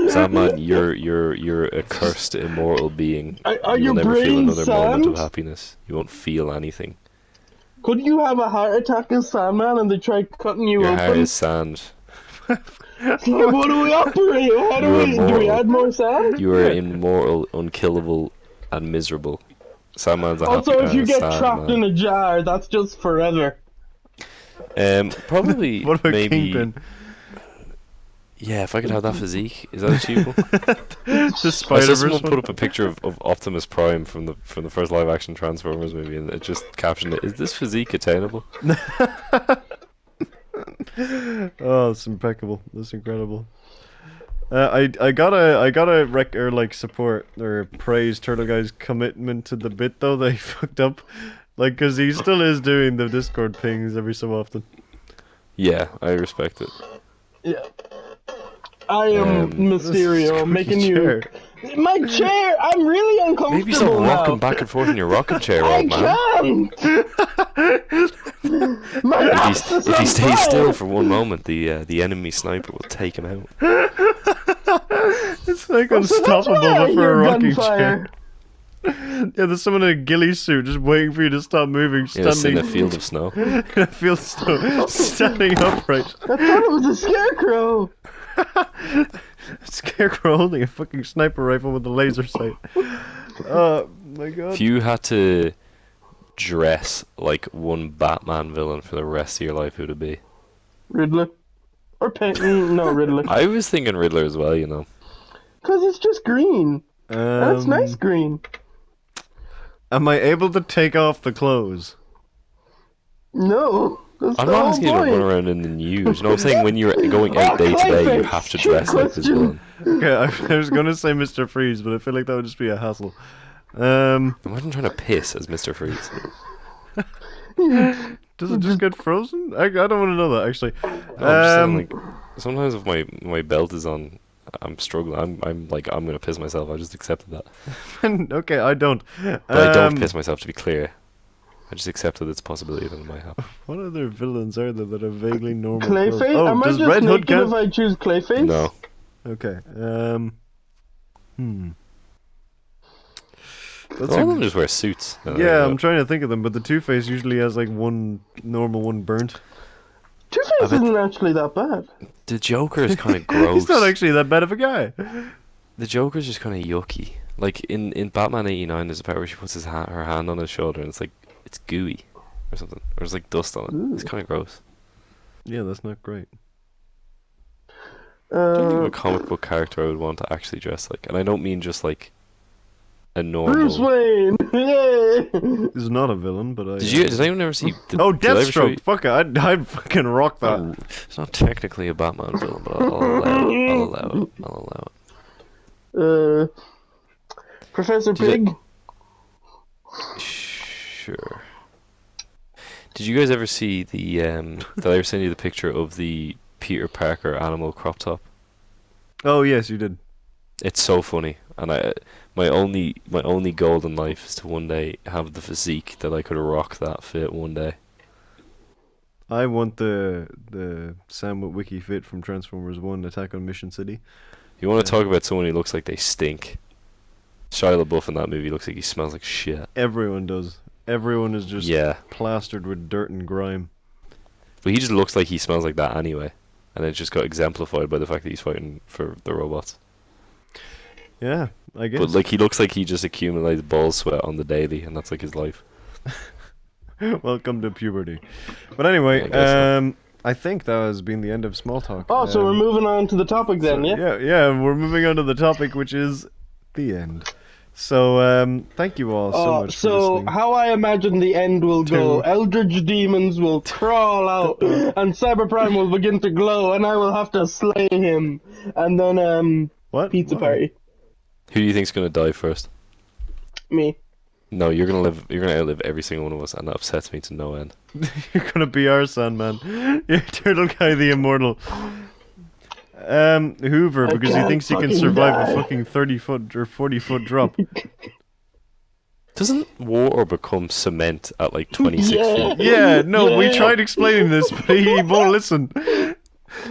S2: Sandman, you're a cursed, immortal being.
S3: Are
S2: You
S3: your
S2: will never feel
S3: brains
S2: another moment of
S3: sand?
S2: happiness. You won't feel anything.
S3: Could you have a heart attack as Sandman and they try cutting you
S2: Your heart
S3: open?
S2: is sand.
S3: What do we operate? How do
S2: You're
S3: we
S2: immortal.
S3: add more sand?
S2: You are immortal, unkillable, and miserable. Sandman's a
S3: Also,
S2: happy
S3: if you
S2: man,
S3: get
S2: sad
S3: trapped
S2: man.
S3: in a jar, that's just forever.
S2: Probably
S1: What about
S2: maybe.
S1: Kingpin?
S2: Yeah, if I could have that physique, is that achievable?
S1: The
S2: I saw
S1: Spider-Verse
S2: someone put
S1: one.
S2: up a picture of Optimus Prime from the first live action Transformers movie, and it just captioned it: "Is this physique attainable?"
S1: Oh, it's impeccable. That's incredible. I gotta support or praise Turtle Guy's commitment to the bit though. They fucked up, like, cause he still is doing the Discord pings every so often.
S2: Yeah, I respect it.
S3: Yeah. I am Mysterio,
S1: Squeaky
S3: making
S1: chair.
S3: you. My chair! I'm really uncomfortable
S2: Maybe stop
S3: now.
S2: rocking back and forth in your rocking chair,
S3: I
S2: old man.
S3: can't! My ass is
S2: If he
S3: on
S2: stays
S3: fire.
S2: still for one moment, the enemy sniper will take him out.
S1: It's like
S3: So that's
S1: unstoppable
S3: why I
S1: but for
S3: hear
S1: a rocking
S3: gunfire.
S1: chair. Yeah, there's someone in a ghillie suit just waiting for you to stop moving,
S2: Yes, in
S1: standing
S2: a field of snow.
S1: in a field still, standing upright.
S3: I thought it was a scarecrow.
S1: Scarecrow holding a fucking sniper rifle with a laser sight. Oh my god.
S2: If you had to dress like one Batman villain for the rest of your life, who would it be?
S3: Riddler. Or no, Riddler.
S2: I was thinking Riddler as well, you know.
S3: Because it's just green. And it's nice green.
S1: Am I able to take off the clothes?
S3: No. That's
S2: I'm
S3: the
S2: not
S3: whole
S2: asking you to
S3: point.
S2: run around in the news. You know what I'm saying? When you're going out day to day, you have to
S3: Trick
S2: dress like this
S3: question.
S2: villain.
S1: Okay, I was gonna say Mr. Freeze, but I feel like that would just be a hassle.
S2: Imagine trying to piss as Mr. Freeze.
S1: Does it just get frozen? I don't want to know that actually.
S2: No, I'm just saying, like, sometimes if my belt is on, I'm struggling. I'm like, I'm gonna piss myself. I just accepted that.
S1: Okay, I don't.
S2: But I don't piss myself, to be clear. I just accepted it's a possibility that it might happen.
S1: What other villains are there that are vaguely normal? clothes?
S3: Clayface?
S1: Oh,
S3: Am I
S1: does
S3: just
S1: Red Hood
S3: naked
S1: count?
S3: if I choose Clayface?
S2: No.
S1: Okay. That's
S2: All of
S1: a,
S2: them just wear suits.
S1: yeah, I'm trying to think of them, but the Two-Face usually has like one normal, one burnt.
S3: Two-Face isn't actually that bad.
S2: The Joker is kind of gross.
S1: He's not actually that bad of a guy.
S2: The Joker's just kind of yucky. Like in Batman '89, there's a part where she puts her hand on his shoulder and it's gooey or something, or there's like dust on it. It's kind of gross.
S1: Yeah, that's not great.
S2: I don't think of a comic book character I would want to actually dress like, and I don't mean just like a normal.
S3: Bruce Wayne! Yay!
S1: He's not a villain, but I.
S2: Did anyone ever see?
S1: Oh,
S2: did I ever show you-
S1: Deathstroke! Fuck it, I'd fucking rock that.
S2: Oh, it's not technically a Batman villain, but I'll allow it. I'll allow it.
S3: Professor
S2: Did
S3: Pig?
S2: Sure. Did you guys ever see the did I ever send you the picture of the Peter Parker animal crop top?
S1: Oh yes, you did.
S2: It's so funny, and my only goal in life is to one day have the physique that I could rock that fit one day.
S1: I want the Sam with Wiki Fit from Transformers 1 Attack on Mission City.
S2: You want to talk about someone who looks like they stink? Shia LaBeouf in that movie looks like he smells like shit.
S1: Everyone does. everyone is just
S2: Yeah,
S1: plastered with dirt and grime.
S2: but he just looks like he smells like that anyway, and it just got exemplified by the fact that he's fighting for the robots.
S1: Yeah, I guess.
S2: But like he looks like he just accumulates ball sweat on the daily, and that's like his life.
S1: Welcome to puberty. But anyway,
S2: I guess so.
S1: I think that has been the end of small talk.
S3: Oh, so we're moving on to the topic then,
S1: so,
S3: yeah?
S1: yeah, we're moving on to the topic, which is the end. So, thank you all so much for
S3: So
S1: listening.
S3: how I imagine the end will go,
S1: To-
S3: eldritch demons will crawl out, and Cyberprime will begin to glow, and I will have to slay him, and then
S1: What?
S3: pizza
S1: Why?
S3: party.
S2: Who do you think's gonna die first?
S3: Me.
S2: No, you're gonna live. You're gonna outlive every single one of us, and that upsets me to no end.
S1: You're gonna be our Sandman. You're Turtle Guy the Immortal. Hoover,
S3: I
S1: because he
S3: can't
S1: thinks he can
S3: fucking
S1: survive
S3: die.
S1: a fucking 30-foot or 40-foot drop.
S2: Doesn't water become cement at like 26
S3: Yeah.
S2: feet?
S1: Yeah, no, we
S3: Yeah.
S1: tried explaining this, but he won't listen.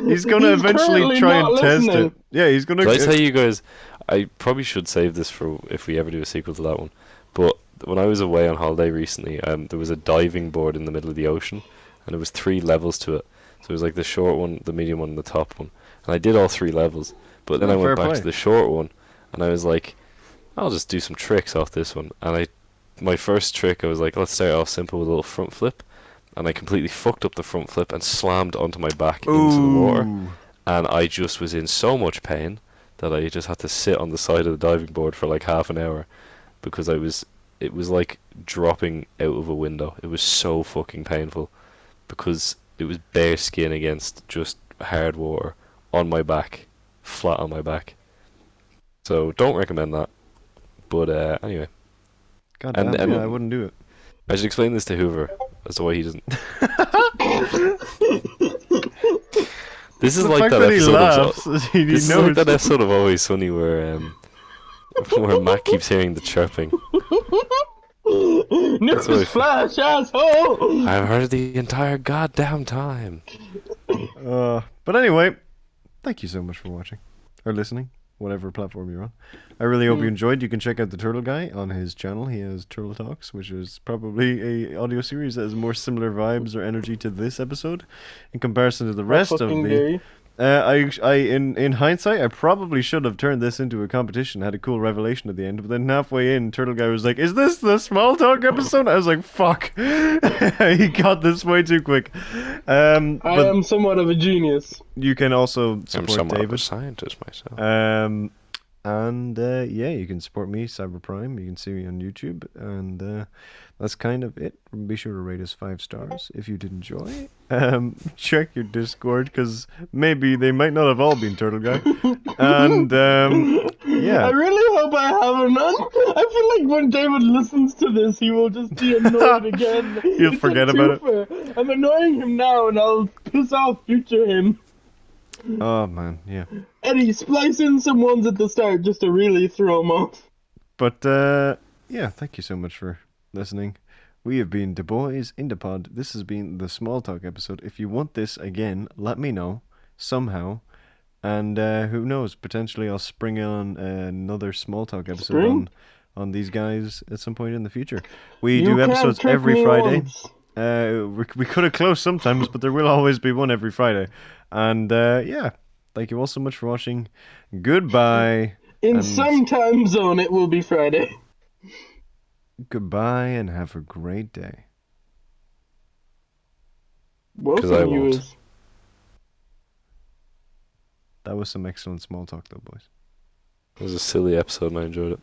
S1: He's gonna
S3: He's
S1: eventually
S3: currently
S1: try
S3: not
S1: and test
S3: listening.
S1: it. Yeah, he's gonna.
S2: Did I tell you guys? I probably should save this for if we ever do a sequel to that one. But when I was away on holiday recently, there was a diving board in the middle of the ocean, and there was 3 levels to it. So it was like the short one, the medium one, and the top one. And I did all 3 levels. But then I
S1: Fair
S2: went back
S1: play.
S2: to the short one, and I was like, I'll just do some tricks off this one. And my first trick, I was like, let's start off simple with a little front flip. And I completely fucked up the front flip and slammed onto my back into the water.
S1: Ooh.
S2: And I just was in so much pain that I just had to sit on the side of the diving board for like half an hour because it was like dropping out of a window. It was so fucking painful because it was bare skin against just hard water on my back, flat on my back. So don't recommend that. But anyway,
S1: God
S2: And-
S1: damn,
S2: and-
S1: yeah, I wouldn't do it.
S2: I should explain this to Hoover as to why he doesn't. This is
S1: The
S2: like
S1: fact
S2: that
S1: that he
S2: episode
S1: laughs,
S2: of
S1: he
S2: This is
S1: knows.
S2: like that episode of Always Sunny where Matt keeps hearing the chirping.
S3: News
S2: what I-
S3: flash, asshole!
S2: I've heard it the entire goddamn time.
S1: But anyway, thank you so much for watching or listening, whatever platform you're on. I really hope you enjoyed. You can check out the Turtle Guy on his channel. He has Turtle Talks, which is probably a audio series that has more similar vibes or energy to this episode in comparison to the rest of
S3: Fucking
S1: the.
S3: dare you.
S1: In hindsight, I probably should have turned this into a competition. Had a cool revelation at the end, but then halfway in, Turtle Guy was like, "Is this the small talk episode?" I was like, "Fuck!" He got this way too quick.
S3: I
S1: But
S3: am somewhat of a genius.
S1: you can also
S2: I'm
S1: support
S2: somewhat of a
S1: David.
S2: scientist myself.
S1: And yeah, you can support me, Cyberprime. You can see me on YouTube, and that's kind of it. Be sure to rate us 5 stars if you did enjoy. Check your Discord because maybe they might not have all been Turtle Guy. And yeah.
S3: I really hope I haven't. I feel like when David listens to this, he will just be annoyed again.
S1: He'll
S3: It's
S1: forget
S3: a
S1: about it.
S3: twofer. I'm annoying him now, and I'll piss off future him.
S1: Oh man, yeah.
S3: Eddie, splice in some ones at the start just to really throw him off.
S1: But yeah, thank you so much for listening. We have been the Boys in the Pod. This has been the Small Talk episode. If you want this again, let me know somehow. And who knows? Potentially, I'll spring on another Small Talk episode
S3: Spring?
S1: on these guys at some point in the future. We
S3: You
S1: do
S3: can't
S1: episodes
S3: trick
S1: every
S3: me
S1: Friday.
S3: once.
S1: We could have closed sometimes, but there will always be one every Friday. And yeah, thank you all so much for watching. Goodbye.
S3: In
S1: And-
S3: some time zone, it will be Friday.
S1: Goodbye and have a great day.
S3: Both
S2: 'Cause I
S3: of you
S2: won't.
S3: is.
S1: That was some excellent small talk though, boys.
S2: It was a silly episode and I enjoyed it.